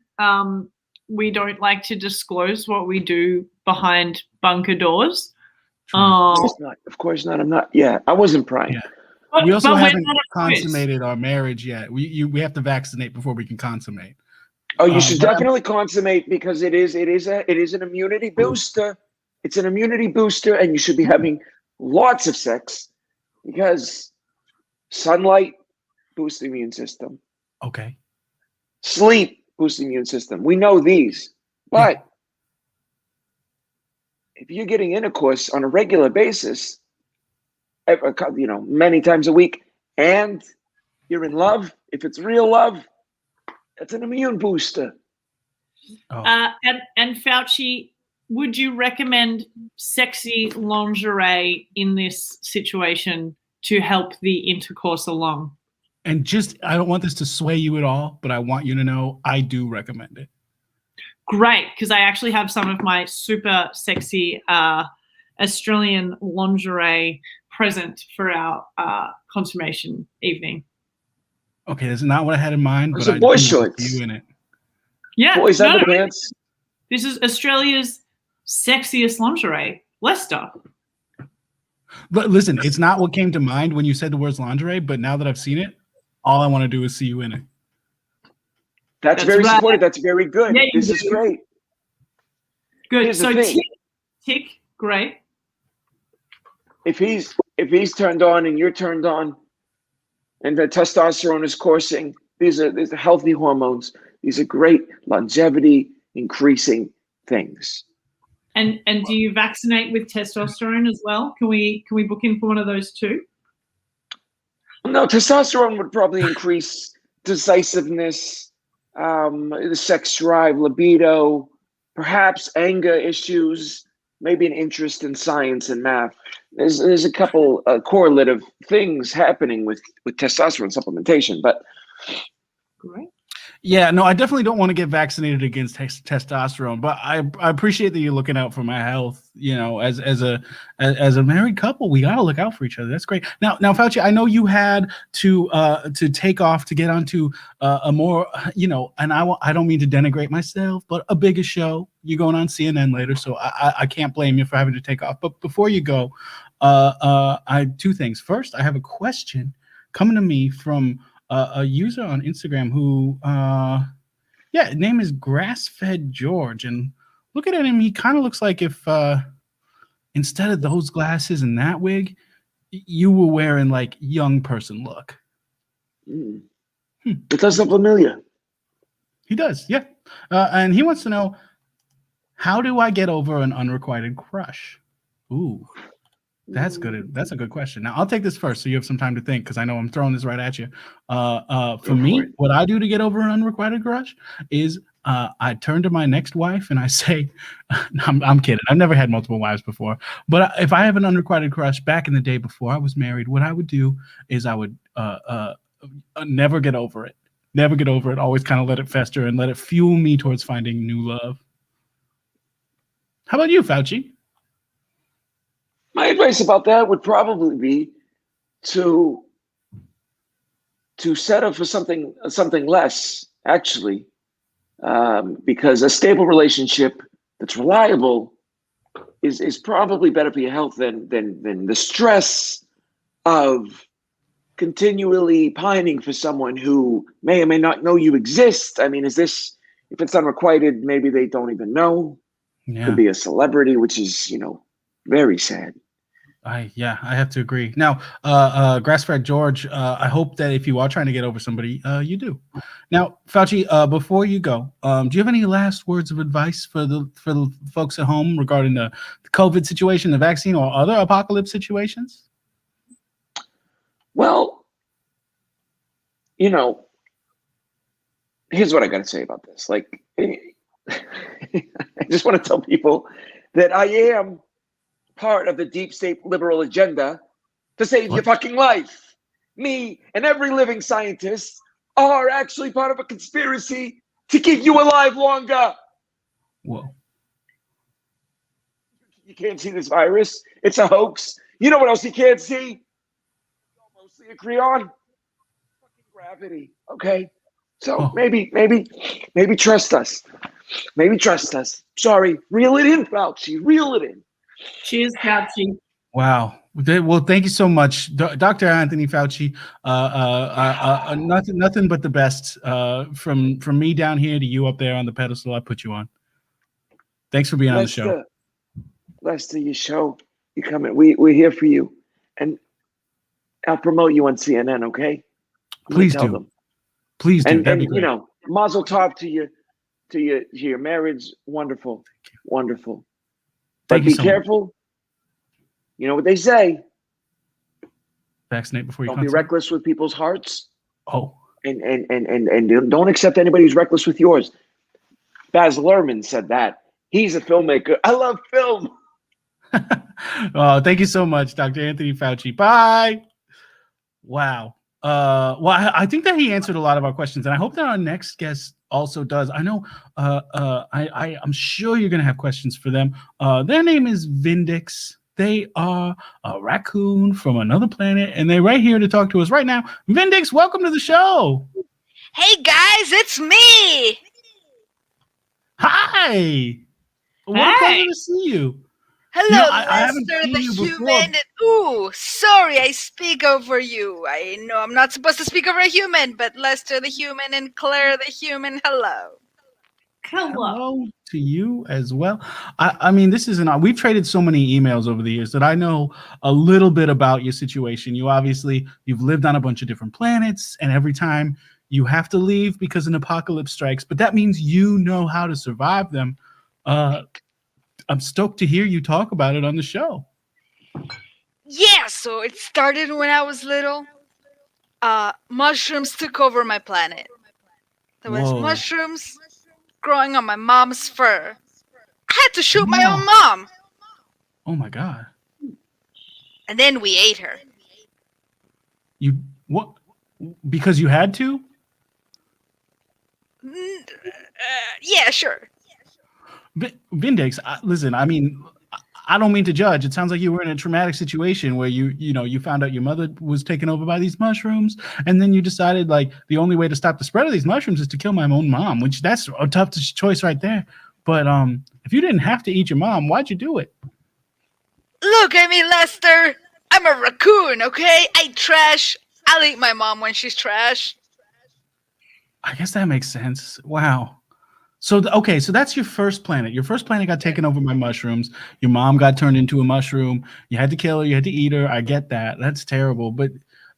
we don't like to disclose what we do behind bunker doors. Of course not. I'm not. Yeah, I wasn't prying. Yeah. We also haven't consummated our marriage yet. We have to vaccinate before we can consummate. Oh, you should definitely consummate because it is an immunity booster. It's an immunity booster, and you should be having lots of sex because sunlight boosts the immune system. Okay. Sleep boosts the immune system. We know these, but if you're getting intercourse on a regular basis, many times a week, and you're in love, if it's real love, it's an immune booster. Oh. And Fauci, would you recommend sexy lingerie in this situation to help the intercourse along? And I don't want this to sway you at all, but I want you to know I do recommend it. Great, because I actually have some of my super sexy Australian lingerie present for our consummation evening. Okay, that's not what I had in mind, but Some I boy do shorts. see you in it. Yeah, Boys underpants. This is Australia's sexiest lingerie, Leicester. But listen, it's not what came to mind when you said the words lingerie, but now that I've seen it, all I want to do is see you in it. That's very right. supportive. That's very good. Yeah, This is great. Good. Here's So the thing. tick, great. If he's turned on and you're turned on, and the testosterone is coursing, these are healthy hormones. These are great longevity increasing things. And do you vaccinate with testosterone as well? Can we book in for one of those too? No, testosterone would probably increase decisiveness, the sex drive, libido, perhaps anger issues, maybe an interest in science and math. There's a couple correlative things happening with testosterone supplementation, but great. Yeah, no, I definitely don't want to get vaccinated against testosterone, but I appreciate that you're looking out for my health. You know, as a married couple, we gotta look out for each other. That's great. Now, Fauci, I know you had to take off to get onto a more, and I don't mean to denigrate myself, but a bigger show. You're going on CNN later, so I can't blame you for having to take off. But before you go, I two things. First, I have a question coming to me from a user on Instagram who, name is Grass-Fed George, and looking at him, he kind of looks like if instead of those glasses and that wig, you were wearing like young person look. It does look familiar. He does, yeah. And he wants to know, how do I get over an unrequited crush? Ooh. That's good. That's a good question. Now I'll take this first, so you have some time to think, because I know I'm throwing this right at you. For me, what I do to get over an unrequited crush is I turn to my next wife and I say, I'm kidding. I've never had multiple wives before, but if I have an unrequited crush back in the day before I was married, what I would do is I would never get over it. Never get over it. Always kind of let it fester and let it fuel me towards finding new love. How about you, Fauci? My advice about that would probably be to set up for something less, actually, because a stable relationship that's reliable is probably better for your health than the stress of continually pining for someone who may or may not know you exist. I mean, if it's unrequited, maybe they don't even know. Yeah. Could be a celebrity, which is, very sad. I have to agree. Now, Grass-Fed George, I hope that if you are trying to get over somebody, you do. Now, Fauci, before you go, do you have any last words of advice for the folks at home regarding the COVID situation, the vaccine, or other apocalypse situations? Well, here's what I got to say about this. Like, I just want to tell people that I am part of the deep state liberal agenda to save your fucking life. Me and every living scientist are actually part of a conspiracy to keep you alive longer. Whoa. You can't see this virus. It's a hoax. You know what else you can't see? We all mostly agree on fucking gravity. Okay. So maybe trust us. Maybe trust us. Sorry. Reel it in, Fauci. Reel it in. Cheers, Fauci. Wow. Well, thank you so much, Dr. Anthony Fauci. Nothing but the best from me down here to you up there on the pedestal I put you on. Thanks for being on the show. Blessed to your show. You coming? We're here for you, and I'll promote you on CNN. Okay? Please do. Them. Please do. And mazel tov to your marriage. Wonderful, wonderful. But be careful. You know what they say. Vaccinate before you don't be reckless with people's hearts. Oh. And don't accept anybody who's reckless with yours. Baz Luhrmann said that. He's a filmmaker. I love film. Oh, thank you so much, Dr. Anthony Fauci. Bye. Wow. Well, I think that he answered a lot of our questions, and I hope that our next guest also does. I know. I'm sure you're going to have questions for them. Their name is Vindix. They are a raccoon from another planet, and they're right here to talk to us right now. Vindix, welcome to the show. Hey guys, it's me. Hi. What a pleasure to see you. Hello, I haven't Lester seen the you before. human. Ooh, sorry, I speak over you. I know I'm not supposed to speak over a human, but Lester the human and Claire the human, hello. Hello to you as well. I mean, this isn't. We've traded so many emails over the years that I know a little bit about your situation. You've lived on a bunch of different planets, and every time you have to leave because an apocalypse strikes, but that means you know how to survive them. I'm stoked to hear you talk about it on the show. Yeah, so it started when I was little. Mushrooms took over my planet. There was mushrooms growing on my mom's fur. I had to shoot my own mom. Oh my God. And then we ate her. You what? Because you had to? Yeah, sure. Vindix, listen, I mean, I don't mean to judge. It sounds like you were in a traumatic situation where you found out your mother was taken over by these mushrooms, and then you decided like the only way to stop the spread of these mushrooms is to kill my own mom, which that's a tough choice right there. But if you didn't have to eat your mom, why'd you do it? Look, I mean, Lester, I'm a raccoon, okay? I eat trash. I'll eat my mom when she's trash. I guess that makes sense. Wow. So, okay, so that's your first planet. Your first planet got taken over by mushrooms. Your mom got turned into a mushroom. You had to kill her. You had to eat her. I get that. That's terrible. But,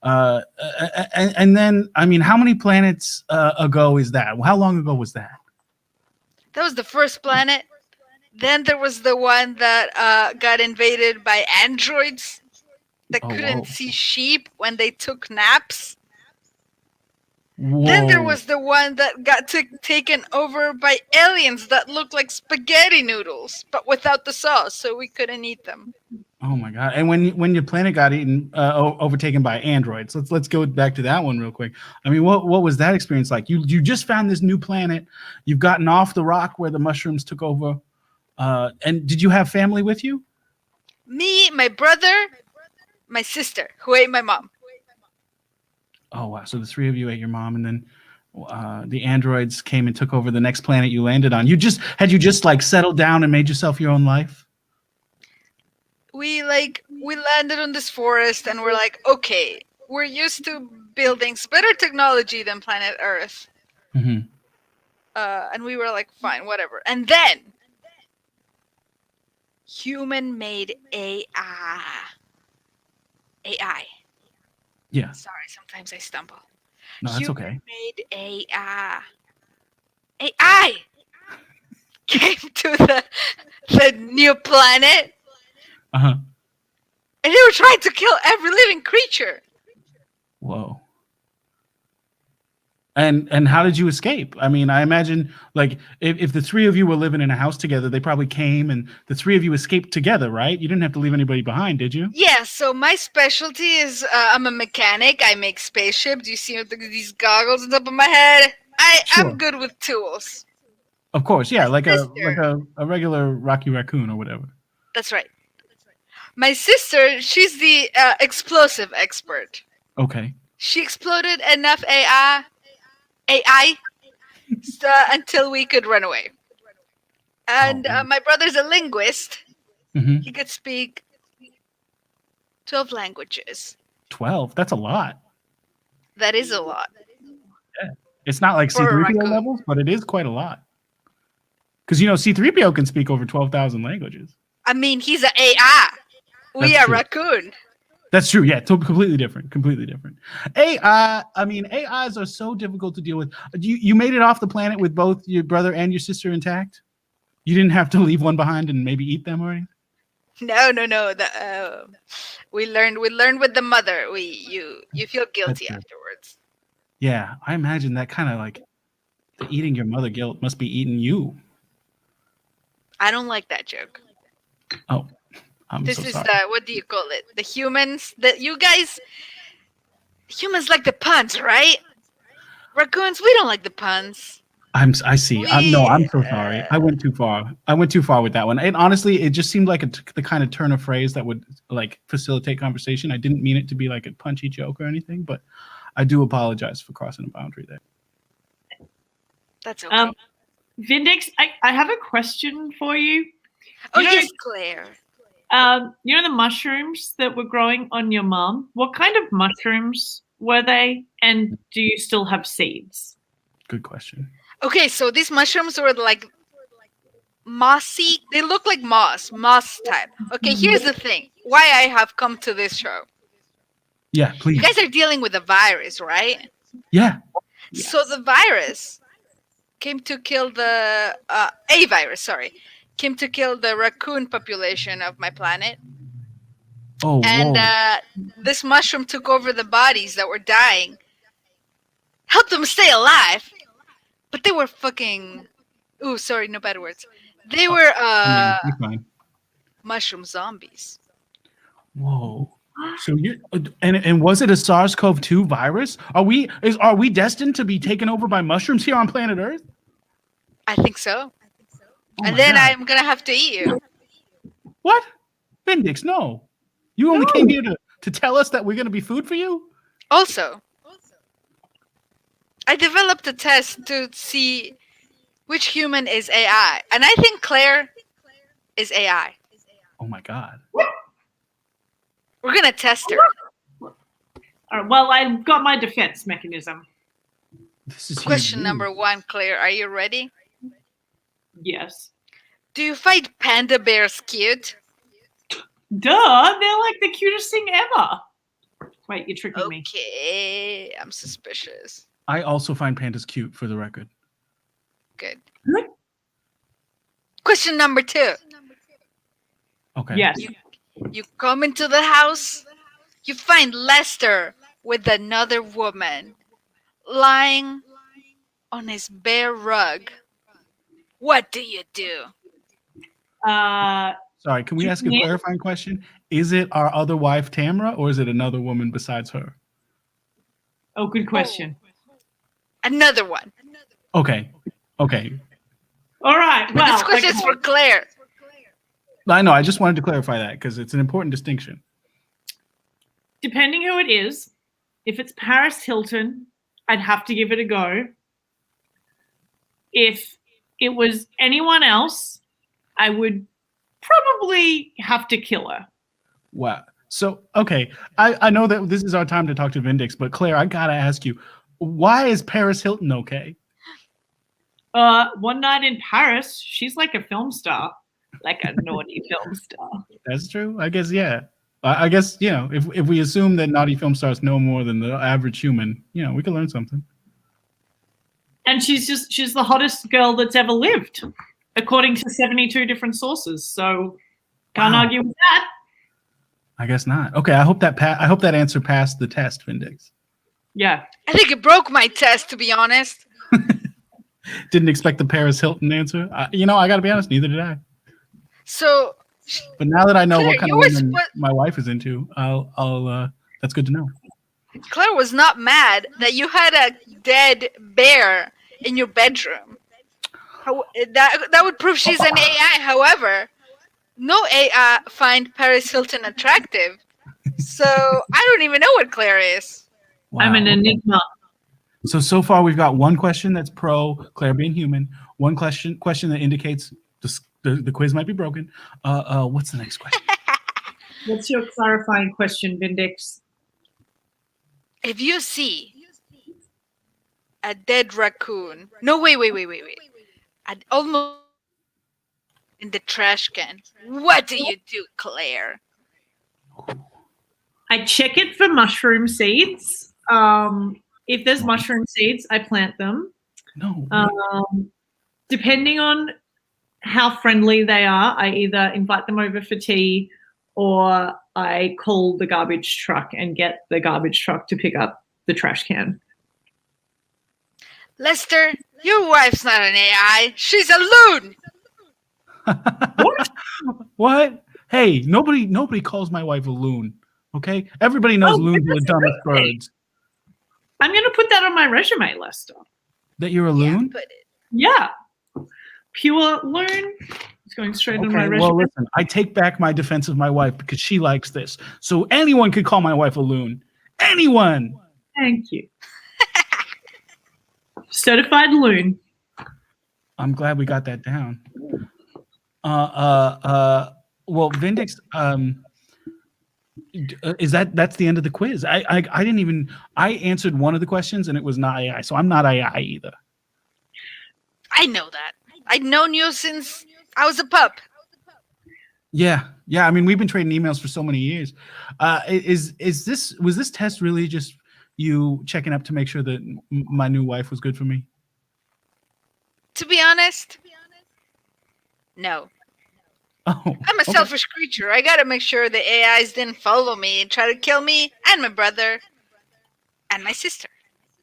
and then, I mean, how many planets ago is that? How long ago was that? That was the first planet. Then there was the one that got invaded by androids that couldn't see sheep when they took naps. Whoa. Then there was the one that got taken over by aliens that looked like spaghetti noodles, but without the sauce, so we couldn't eat them. Oh my God! And when your planet got eaten, overtaken by androids, let's go back to that one real quick. I mean, what was that experience like? You just found this new planet. You've gotten off the rock where the mushrooms took over. And did you have family with you? Me, my brother, my sister, who ate my mom. Oh wow! So the three of you ate your mom, and then the androids came and took over the next planet you landed on. Had you just like settled down and made yourself your own life? We landed on this forest, and we're like, okay, we're used to buildings, better technology than planet Earth. Mm-hmm. And we were like, fine, whatever. And then human-made AI. Yeah. Sorry, sometimes I stumble. No, that's okay. Human-made AI came to the new planet. Uh-huh. And they were trying to kill every living creature. Whoa. And how did you escape? I mean, I imagine like if the three of you were living in a house together, they probably came and the three of you escaped together, right? You didn't have to leave anybody behind, did you? Yeah, so my specialty is I'm a mechanic. I make spaceships. You see these goggles on top of my head? I'm good with tools. Of course, yeah, like a regular Rocky Raccoon or whatever. That's right. My sister, she's the explosive expert. Okay. She exploded enough AI until we could run away. And my brother's a linguist. Mm-hmm. He could speak 12 languages. 12? That's a lot. That is a lot. Yeah. It's not like C-3PO levels, but it is quite a lot. Because, C-3PO can speak over 12,000 languages. I mean, he's an AI. We are Raccoon. That's true. Yeah, completely different. Completely different. AI. I mean, AIs are so difficult to deal with. You made it off the planet with both your brother and your sister intact? You didn't have to leave one behind and maybe eat them or anything? No. We learned with the mother. You feel guilty afterwards. Yeah, I imagine that kind of like The eating your mother guilt must be eating you. I don't like that joke. Oh, I'm This so is sorry. the, what do you call it? The humans that you guys, humans like the puns, right? Raccoons, we don't like the puns. I see. I'm so sorry. I went too far. I went too far with that one. And honestly, it just seemed like the kind of turn of phrase that would like facilitate conversation. I didn't mean it to be like a punchy joke or anything, but I do apologize for crossing a boundary there. That's okay. Vindix, I have a question for you. Yes, Claire. You know the mushrooms that were growing on your mom? What kind of mushrooms were they? And do you still have seeds? Good question. Okay, so these mushrooms were like mossy. They look like moss type. Okay, here's the thing. Why I have come to this show. Yeah, please. You guys are dealing with a virus, right? Yeah. So the virus came to kill the came to kill the raccoon population of my planet. Oh, and this mushroom took over the bodies that were dying, helped them stay alive, but they were fucking. Ooh, sorry, no bad words. They were you're fine. Mushroom zombies. Whoa. So you and was it a SARS-CoV-2 virus? Are we destined to be taken over by mushrooms here on planet Earth? I think so. Oh and my then God. I'm gonna have to eat you. What? Vindix, no. You only came here to tell us that we're gonna be food for you? Also, I developed a test to see which human is AI, and I think Claire is AI. Oh my God. We're gonna test her. All right, well, I've got my defense mechanism. This is Question huge. number 1, Claire. Are you ready? Yes. Do you find panda bears cute? Duh, they're like the cutest thing ever. Wait, you're tricking me. Okay, I'm suspicious. I also find pandas cute, for the record. Good. What? Question number 2. Okay. Yes. You come into the house, you find Lester with another woman lying on his bare rug. What do you do? Sorry, can we ask a clarifying question? Is it our other wife, Tamara, or is it another woman besides her? Oh, good question. Another one. Okay. Okay. All right. But Well, this question is for Claire. I know. I just wanted to clarify that because it's an important distinction. Depending who it is, if it's Paris Hilton, I'd have to give it a go. If it was anyone else, I would probably have to kill her. Wow. So, okay. I know that this is our time to talk to Vindix, but Claire, I gotta ask you, why is Paris Hilton okay? One night in Paris, she's like a film star. Like a naughty film star. That's true. I guess, yeah. I guess, you know, if we assume that naughty film stars know more than the average human, you know, we can learn something. And she's the hottest girl that's ever lived, according to 72 different sources. So can't argue with that. I guess not. Okay, I hope that answer passed the test, Vindix. Yeah. I think it broke my test, to be honest. Didn't expect the Paris Hilton answer. I gotta be honest, neither did I. So, but now that I know Claire, what kind of women my wife is into, I'll that's good to know. Claire was not mad that you had a dead bear in your bedroom. That would prove she's an AI. However, no AI find Paris Hilton attractive. So I don't even know what Claire is. Wow. I'm an enigma. So far we've got one question that's pro Claire being human, one question that indicates the quiz might be broken. What's the next question? What's your clarifying question, Vindix? If you see a dead raccoon, no, wait. Almost in the trash can. What do you do, Claire? I check it for mushroom seeds. If there's mushroom seeds, I plant them. No. Depending on how friendly they are, I either invite them over for tea or I call the garbage truck and get the garbage truck to pick up the trash can. Lester, Your wife's not an AI. She's a loon. What? Hey, nobody calls my wife a loon. Okay, everybody knows loons are the dumbest birds. I'm gonna put that on my resume, Lester. That you're a loon? Put it. Yeah, pure loon. It's going straight on my resume. Well, listen, I take back my defense of my wife because she likes this. So anyone could call my wife a loon. Anyone. Thank you. Certified loon. I'm glad we got that down. Well, Vindix, is that's the end of the quiz? I didn't even. I answered one of the questions and it was not AI, so I'm not AI either. I know that. I've known you since I was a pup. Yeah. I mean, we've been trading emails for so many years. Was this test really just you checking up to make sure that my new wife was good for me? To be honest, no. Oh, I'm a selfish creature. I gotta make sure the AIs didn't follow me and try to kill me and my brother and my sister.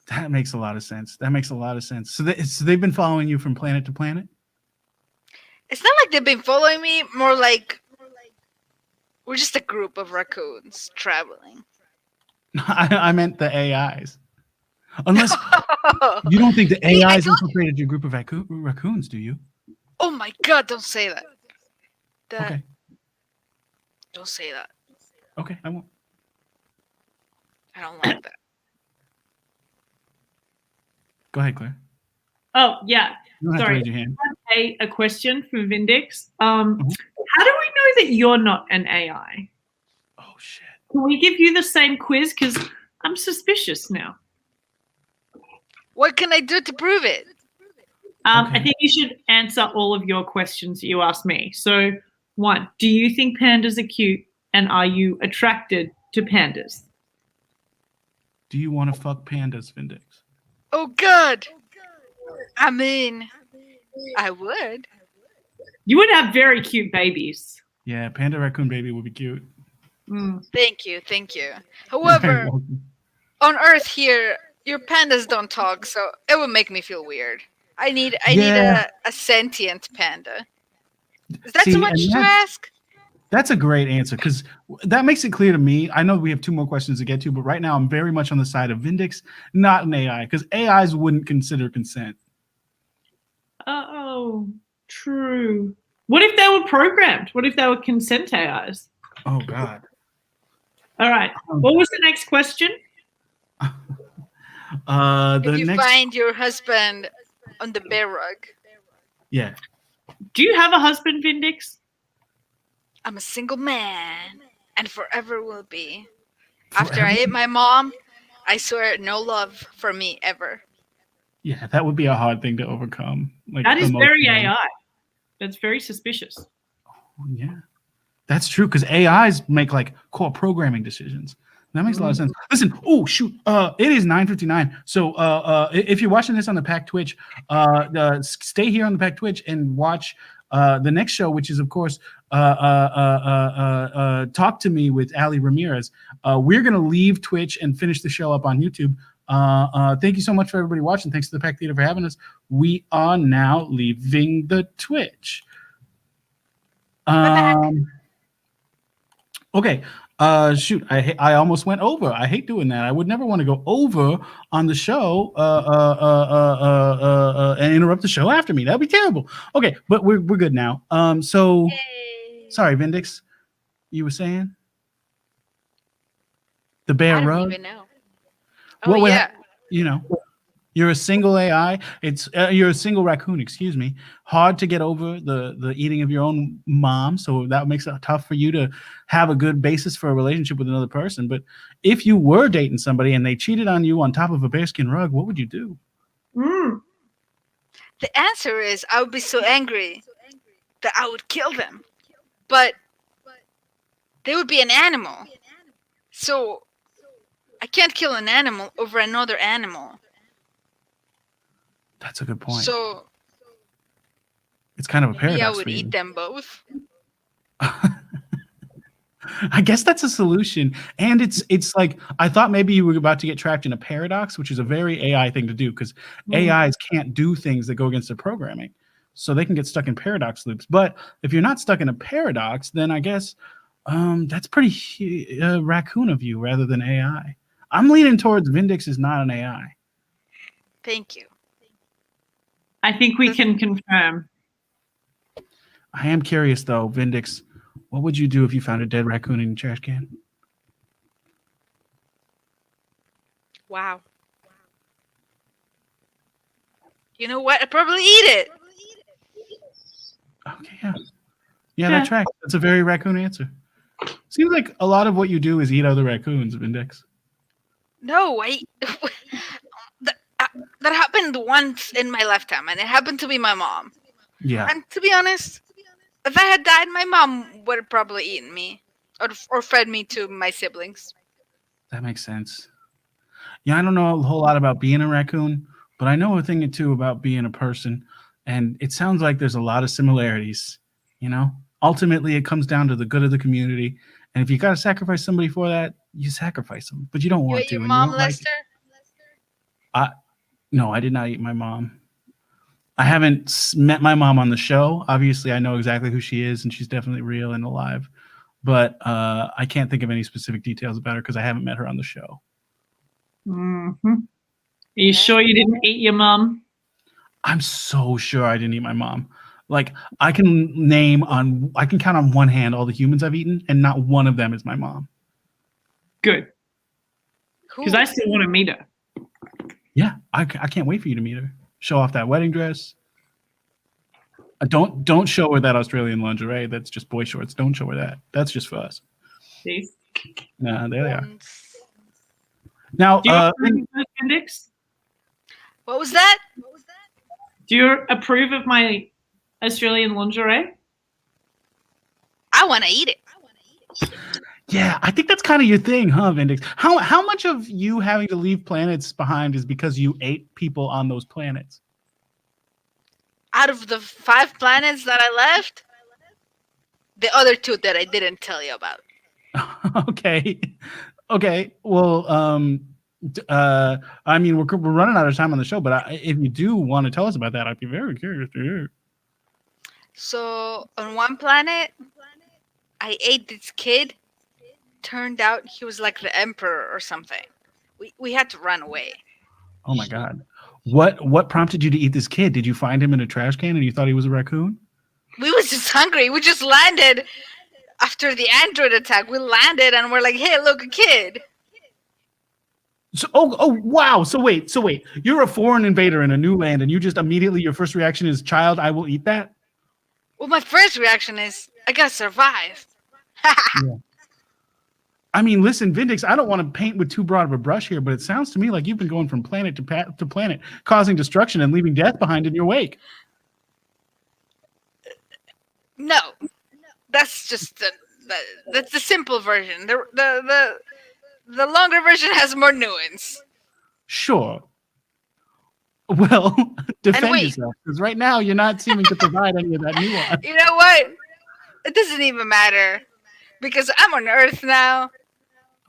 That makes a lot of sense. So they've been following you from planet to planet? It's not like they've been following me, more like we're just a group of raccoons traveling. I meant the AIs. Unless you don't think the AIs infiltrated your group of raccoons, do you? Oh my god, don't say that. Okay. Don't say that. Okay, I won't. I don't like that. Go ahead, Claire. Oh, yeah. You don't have to Sorry. raise your hand. A question from Vindix. How do we know that you're not an AI? Oh, shit. Can we give you the same quiz? Because I'm suspicious now. What can I do to prove it? I think you should answer all of your questions that you asked me. So, 1, do you think pandas are cute, and are you attracted to pandas? Do you want to fuck pandas, Vindix? Oh god. I mean, I would. You would have very cute babies. Yeah, panda raccoon baby would be cute. Thank you. However, on Earth here, your pandas don't talk, so it would make me feel weird. I need a sentient panda. Is that too much to ask? That's a great answer because that makes it clear to me. I know we have 2 more questions to get to, but right now I'm very much on the side of Vindix, not an AI, because AIs wouldn't consider consent. Oh, true. What if they were programmed? What if they were consent AIs? Oh, God. All right. What was the next question? If you find your husband on the bear rug. Yeah. Do you have a husband, Vindix? I'm a single man and forever will be. After I hit my mom, I swear no love for me ever. Yeah, that would be a hard thing to overcome. Like, that is very AI. That's very suspicious. Oh, yeah. That's true because AIs make like core programming decisions. That makes a lot of sense. Listen, oh shoot, it is 9:59. So if you're watching this on the Pack Twitch, stay here on the Pack Twitch and watch the next show, which is of course Talk to Me with Ali Ramirez. We're gonna leave Twitch and finish the show up on YouTube. Thank you so much for everybody watching. Thanks to the Pack Theater for having us. We are now leaving the Twitch. Okay. Shoot, I almost went over. I hate doing that. I would never want to go over on the show and interrupt the show after me. That'd be terrible. Okay, but we're good now. So sorry, Vindix, you were saying the bear rug. I don't even know. Oh yeah, you know. You're a single AI. You're a single raccoon. Excuse me. Hard to get over the eating of your own mom, so that makes it tough for you to have a good basis for a relationship with another person. But if you were dating somebody and they cheated on you on top of a bearskin rug, what would you do? The answer is I would be so angry that I would kill them, but they would be an animal, so I can't kill an animal over another animal. That's a good point. So it's kind of a paradox. I would eat them both. I guess that's a solution. And it's like I thought maybe you were about to get trapped in a paradox, which is a very AI thing to do because AIs can't do things that go against their programming. So they can get stuck in paradox loops. But if you're not stuck in a paradox, then I guess that's pretty raccoon of you rather than AI. I'm leaning towards Vindix is not an AI. Thank you. I think we can confirm. I am curious though, Vindix, what would you do if you found a dead raccoon in your trash can? Wow. You know what? I'd probably eat it. Okay, yeah, that tracks. That's a very raccoon answer. Seems like a lot of what you do is eat other raccoons, Vindix. No, that happened once in my lifetime, and it happened to be my mom. Yeah. And to be honest, if I had died, my mom would have probably eaten me or fed me to my siblings. That makes sense. Yeah, I don't know a whole lot about being a raccoon, but I know a thing or two about being a person, and it sounds like there's a lot of similarities, you know? Ultimately, it comes down to the good of the community, and if you got to sacrifice somebody for that, you sacrifice them, but you don't want You ate to. your and mom, you don't like Lester? No, I did not eat my mom. I haven't met my mom on the show. Obviously, I know exactly who she is, and she's definitely real and alive. But I can't think of any specific details about her because I haven't met her on the show. Mm-hmm. Are you sure you didn't eat your mom? I'm so sure I didn't eat my mom. Like I can count on one hand all the humans I've eaten, and not one of them is my mom. Good. Because I still want to meet her. Yeah, I can't wait for you to meet her. Show off that wedding dress. Don't show her that Australian lingerie. That's just boy shorts. Don't show her that. That's just for us. See? Nah, there they are. Now, do you approve of Vindix? What was that? Do you approve of my Australian lingerie? I want to eat it. Yeah, I think that's kind of your thing, huh, Vindix? How much of you having to leave planets behind is because you ate people on those planets? Out of the 5 planets that I left, the other 2 that I didn't tell you about. Okay. Well, I mean, we're running out of time on the show, but if you do want to tell us about that, I'd be very curious to hear. So on one planet, I ate this kid. Turned out he was like the emperor or something. We had to run away. Oh my God. What prompted you to eat this kid? Did you find him in a trash can and you thought he was a raccoon? We was just hungry. We just landed after the android attack. We landed and we're like, hey, look, a kid. So, wow. So wait. You're a foreign invader in a new land and you just immediately, your first reaction is, child, I will eat that? Well, my first reaction is, I gotta survive. Yeah. I mean, listen, Vindix, I don't want to paint with too broad of a brush here, but it sounds to me like you've been going from planet to planet, causing destruction and leaving death behind in your wake. No, that's just that's the simple version. The longer version has more nuance. Sure. Well, defend yourself, because right now you're not seeming to provide any of that nuance. You know what? It doesn't even matter because I'm on Earth now.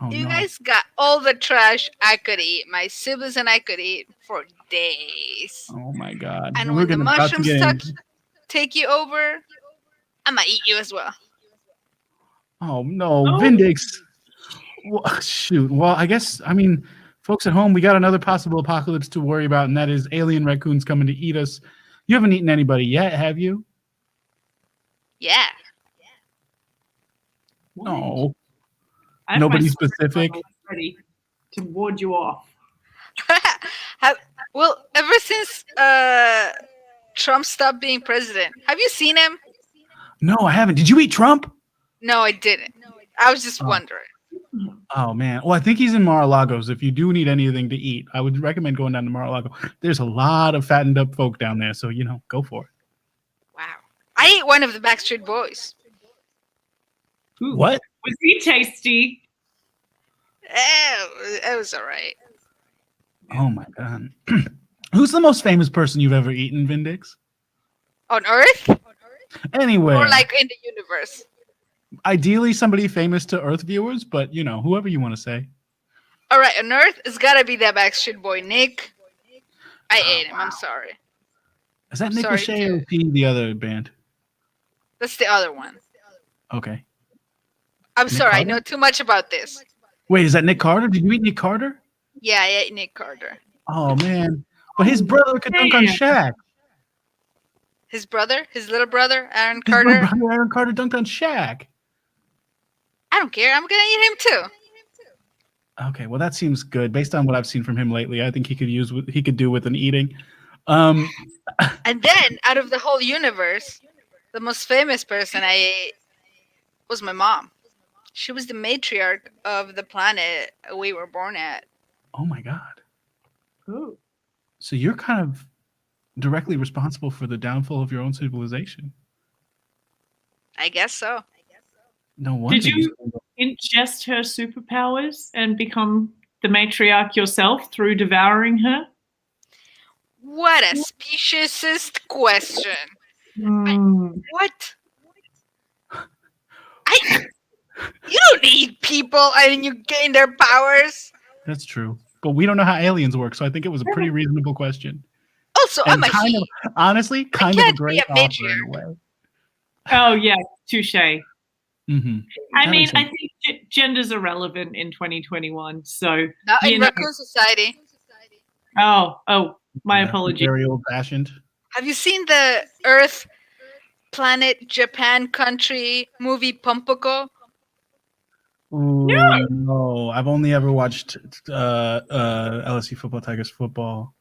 Oh, You no. guys got all the trash I could eat. My siblings and I could eat for days. Oh my God. And We're when the gonna about to mushrooms get take you over, I'm gonna eat you as well. Oh no, Vindix. Well, shoot. Well, I guess, I mean, folks at home, we got another possible apocalypse to worry about, and that is alien raccoons coming to eat us. You haven't eaten anybody yet, have you? Yeah. No. I have Nobody my specific. ready to ward you off. Well, ever since Trump stopped being president, have you seen him? No, I haven't. Did you eat Trump? No, I didn't. I was just wondering. Oh man. Well, I think he's in Mar-a-Lago. So if you do need anything to eat, I would recommend going down to Mar-a-Lago. There's a lot of fattened up folk down there, so go for it. Wow. I ate one of the Backstreet Boys. Ooh. What? Was he tasty? It was all right. Oh my God. Who's the most famous person you've ever eaten, Vindix? On Earth? Anywhere. Or like in the universe? Ideally, somebody famous to Earth viewers, but you know, whoever you want to say. All right, on Earth, it's gotta be that Backstreet Boy Nick. I ate him. I'm sorry. Is that I'm Nick sorry, Lachey or too. is he the other band? That's the other one. Okay. I'm Nick sorry. I Carter? know too much about this. Wait, is that Nick Carter? Did you meet Nick Carter? Yeah, I ate Nick Carter. Oh man, but his brother could dunk on man. Shaq. His brother, his little brother, Aaron His little Carter. brother Aaron Carter dunked on Shaq. I don't care. I'm gonna eat him too. Okay, well that seems good based on what I've seen from him lately. I think he could do with an eating. Um, And then, out of the whole universe, the most famous person I ate was my mom. She was the matriarch of the planet we were born at. oh my God. Ooh. So you're kind of directly responsible for the downfall of your own civilization. I guess so. No wonder. Did you ingest her superpowers and become the matriarch yourself through devouring her? What a speciesist question. Mm. What? You don't eat people and you gain their powers. That's true, but we don't know how aliens work, so I think it was a pretty reasonable question. Also, I'm And a he. honestly, kind of a can't be great a offer in matriarch. a way. Oh yeah, touche. Mm-hmm. I That mean, makes I sense. think gender's irrelevant in 2021. So, Not you in know. Raccoon Society. Oh, my Yeah, apologies. Very old-fashioned. Have you seen the Earth, Planet, Japan, Country movie Pompoko? Ooh, no, I've only ever watched LSU football, Tigers football.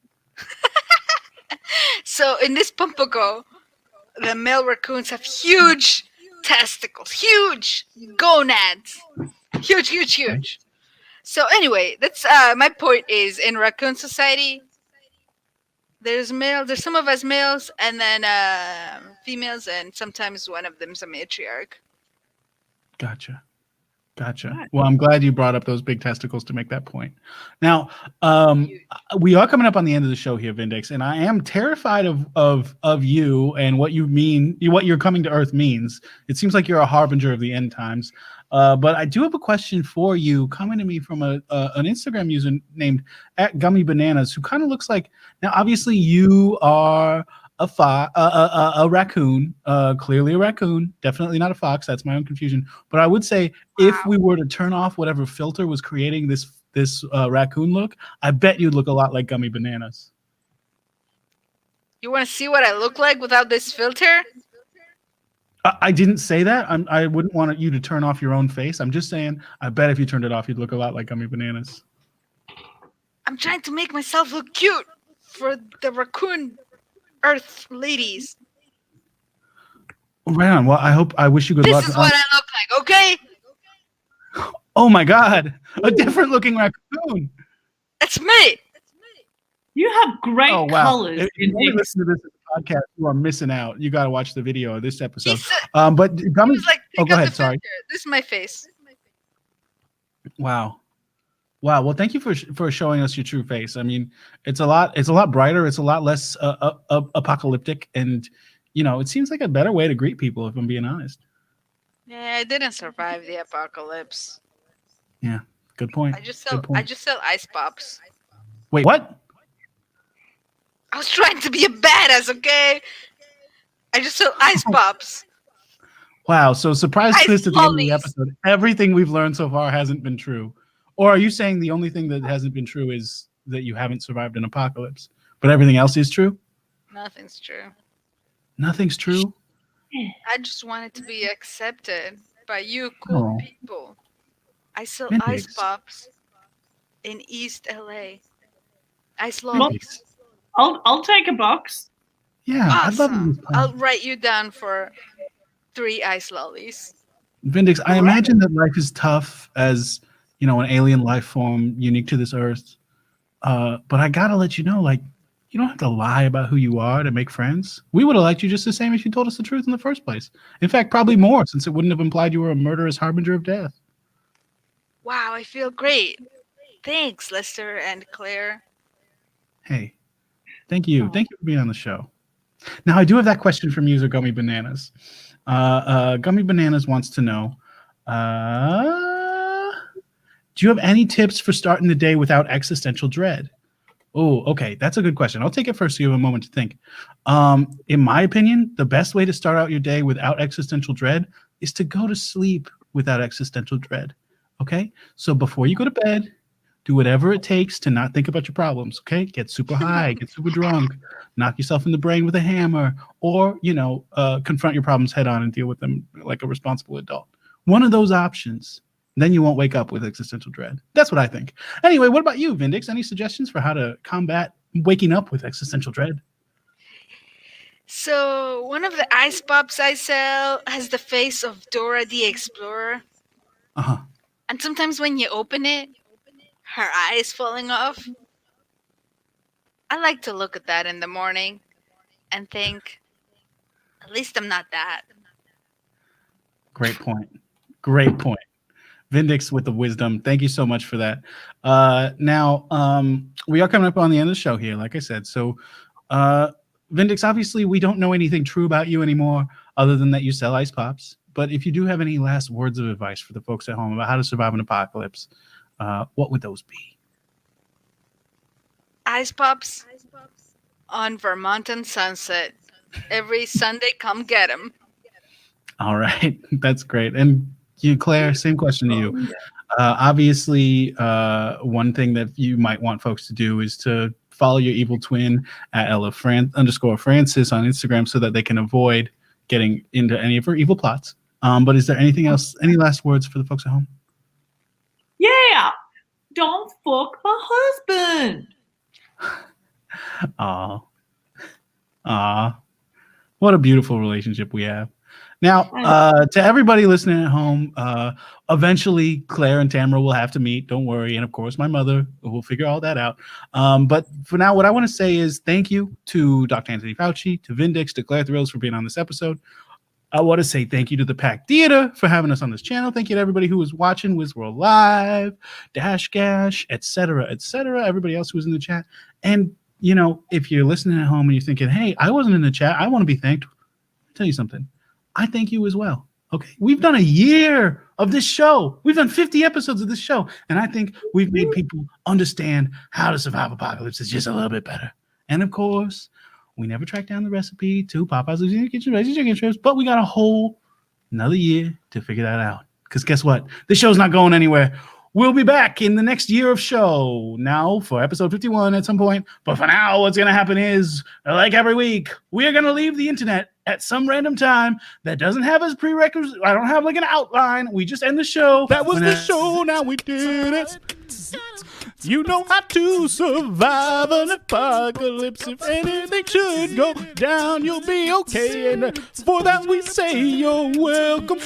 So in this Pompoko, the male raccoons have huge testicles, huge gonads, huge. So anyway, that's my point is in Raccoon Society, there's some of us males, and then females, and sometimes one of them's a matriarch. Gotcha. Right. Well, I'm glad you brought up those big testicles to make that point. Now, we are coming up on the end of the show here, Vindix, and I am terrified of you and what you mean, what your coming to Earth means. It seems like you're a harbinger of the end times. But I do have a question for you, coming to me from an Instagram user named @GummyBananas, who kind of looks like, now obviously you are a raccoon, clearly a raccoon, definitely not a fox. That's my own confusion. But I would say if we were to turn off whatever filter was creating this raccoon look, I bet you'd look a lot like Gummy Bananas. You want to see what I look like without this filter? I didn't say that. I wouldn't want you to turn off your own face. I'm just saying, I bet if you turned it off, you'd look a lot like Gummy Bananas. I'm trying to make myself look cute for the raccoon Earth ladies. Right on. Well, I wish you good luck. This is what I look like, okay? Oh my God, a different looking raccoon. That's me. You have great Oh wow! colors. If you only listen to this podcast, you are missing out. You got to watch the video of this episode. He's But Gummy, like, oh, take go out ahead. the Sorry. filter. This is my face. Wow. Well, thank you for showing us your true face. I mean, it's a lot brighter. It's a lot less apocalyptic, and you know, it seems like a better way to greet people. If I'm being honest. Yeah, I didn't survive the apocalypse. Yeah. Good point. I just Good point. sell ice pops. Wait, what? I was trying to be a badass, okay? I just sell ice pops. Wow. So surprise Ice twist at the end of the lollies. episode. Everything we've learned so far hasn't been true. Or are you saying the only thing that hasn't been true is that you haven't survived an apocalypse, but everything else is true? Nothing's true. Nothing's true. I just wanted to be accepted by you cool Oh. people. I sell Vindix. ice pops in East LA. Ice Well, lollies. I'll take a box. Yeah, I'd love Awesome. to. I'll write you down for 3 ice lollies. Vindix, I imagine that life is tough as, you know, an alien life form unique to this earth. But I gotta let you know, like, you don't have to lie about who you are to make friends. We would have liked you just the same if you told us the truth in the first place. In fact, probably more, since it wouldn't have implied you were a murderous harbinger of death. Wow, I feel great. Thanks, Lester and Claire. Hey, thank you. Thank you for being on the show. Now, I do have that question from user Gummy Bananas. Gummy Bananas wants to know, do you have any tips for starting the day without existential dread? Oh, okay. That's a good question. I'll take it first so you have a moment to think. In my opinion, the best way to start out your day without existential dread is to go to sleep without existential dread. Okay? So before you go to bed, do whatever it takes to not think about your problems. Okay? Get super high, get super drunk, knock yourself in the brain with a hammer, or, confront your problems head on and deal with them like a responsible adult. One of those options. Then you won't wake up with existential dread. That's what I think. Anyway, what about you, Vindix? Any suggestions for how to combat waking up with existential dread? So one of the ice pops I sell has the face of Dora the Explorer. Uh-huh. And sometimes when you open it, her eye is falling off. I like to look at that in the morning and think, at least I'm not that. Great point. Great point. Vindix with the wisdom. Thank you so much for that. Now, we are coming up on the end of the show here, like I said. So, Vindix, obviously, we don't know anything true about you anymore other than that you sell ice pops. But if you do have any last words of advice for the folks at home about how to survive an apocalypse, what would those be? Ice pops on Vermont Sunset. Every Sunday, come get them. All right. That's great. And you, Claire, same question to you. Obviously, one thing that you might want folks to do is to follow your evil twin at @Ella_Francis on Instagram so that they can avoid getting into any of her evil plots. But is there anything else, any last words for the folks at home? Yeah. Don't fuck my husband. Aw. What a beautiful relationship we have. Now, to everybody listening at home, eventually Claire and Tamara will have to meet. Don't worry. And of course, my mother will figure all that out. But for now, what I want to say is thank you to Dr. Anthony Fauci, to Vindix, to Claire Thrills for being on this episode. I want to say thank you to the Pack Theater for having us on this channel. Thank you to everybody who was watching Wizworld Live, Dash Gash, etc., everybody else who was in the chat. And, if you're listening at home and you're thinking, hey, I wasn't in the chat, I want to be thanked. I'll tell you something. I thank you as well. Okay. We've done a year of this show. We've done 50 episodes of this show. And I think we've made people understand how to survive apocalypses just a little bit better. And of course, we never tracked down the recipe to Popeye's Louisiana Kitchen Recipe Chicken Strips, but we got a whole another year to figure that out. Because guess what? This show's not going anywhere. We'll be back in the next year of show now for episode 51 at some point. But for now, what's going to happen is, like every week, we're going to leave the internet at some random time that doesn't have as prerequisite. I don't have like an outline. We just end the show. That was the show. Now we did it. You know how to survive an apocalypse. If anything should go down, you'll be okay. And for that we say you're welcome.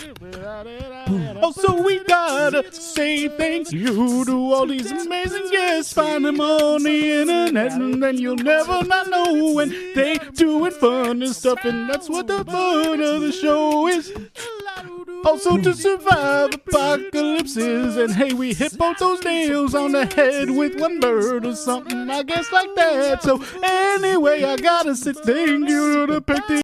Also, we gotta say thank you to all these amazing guests. Find them on the internet, and then you'll never not know when they doing fun and stuff. And that's what the fun of the show is. Also to survive apocalypses. And hey, we hit both those nails on the head with one bird or something, I guess like that. So anyway, I gotta say thank you to the Pack Theater.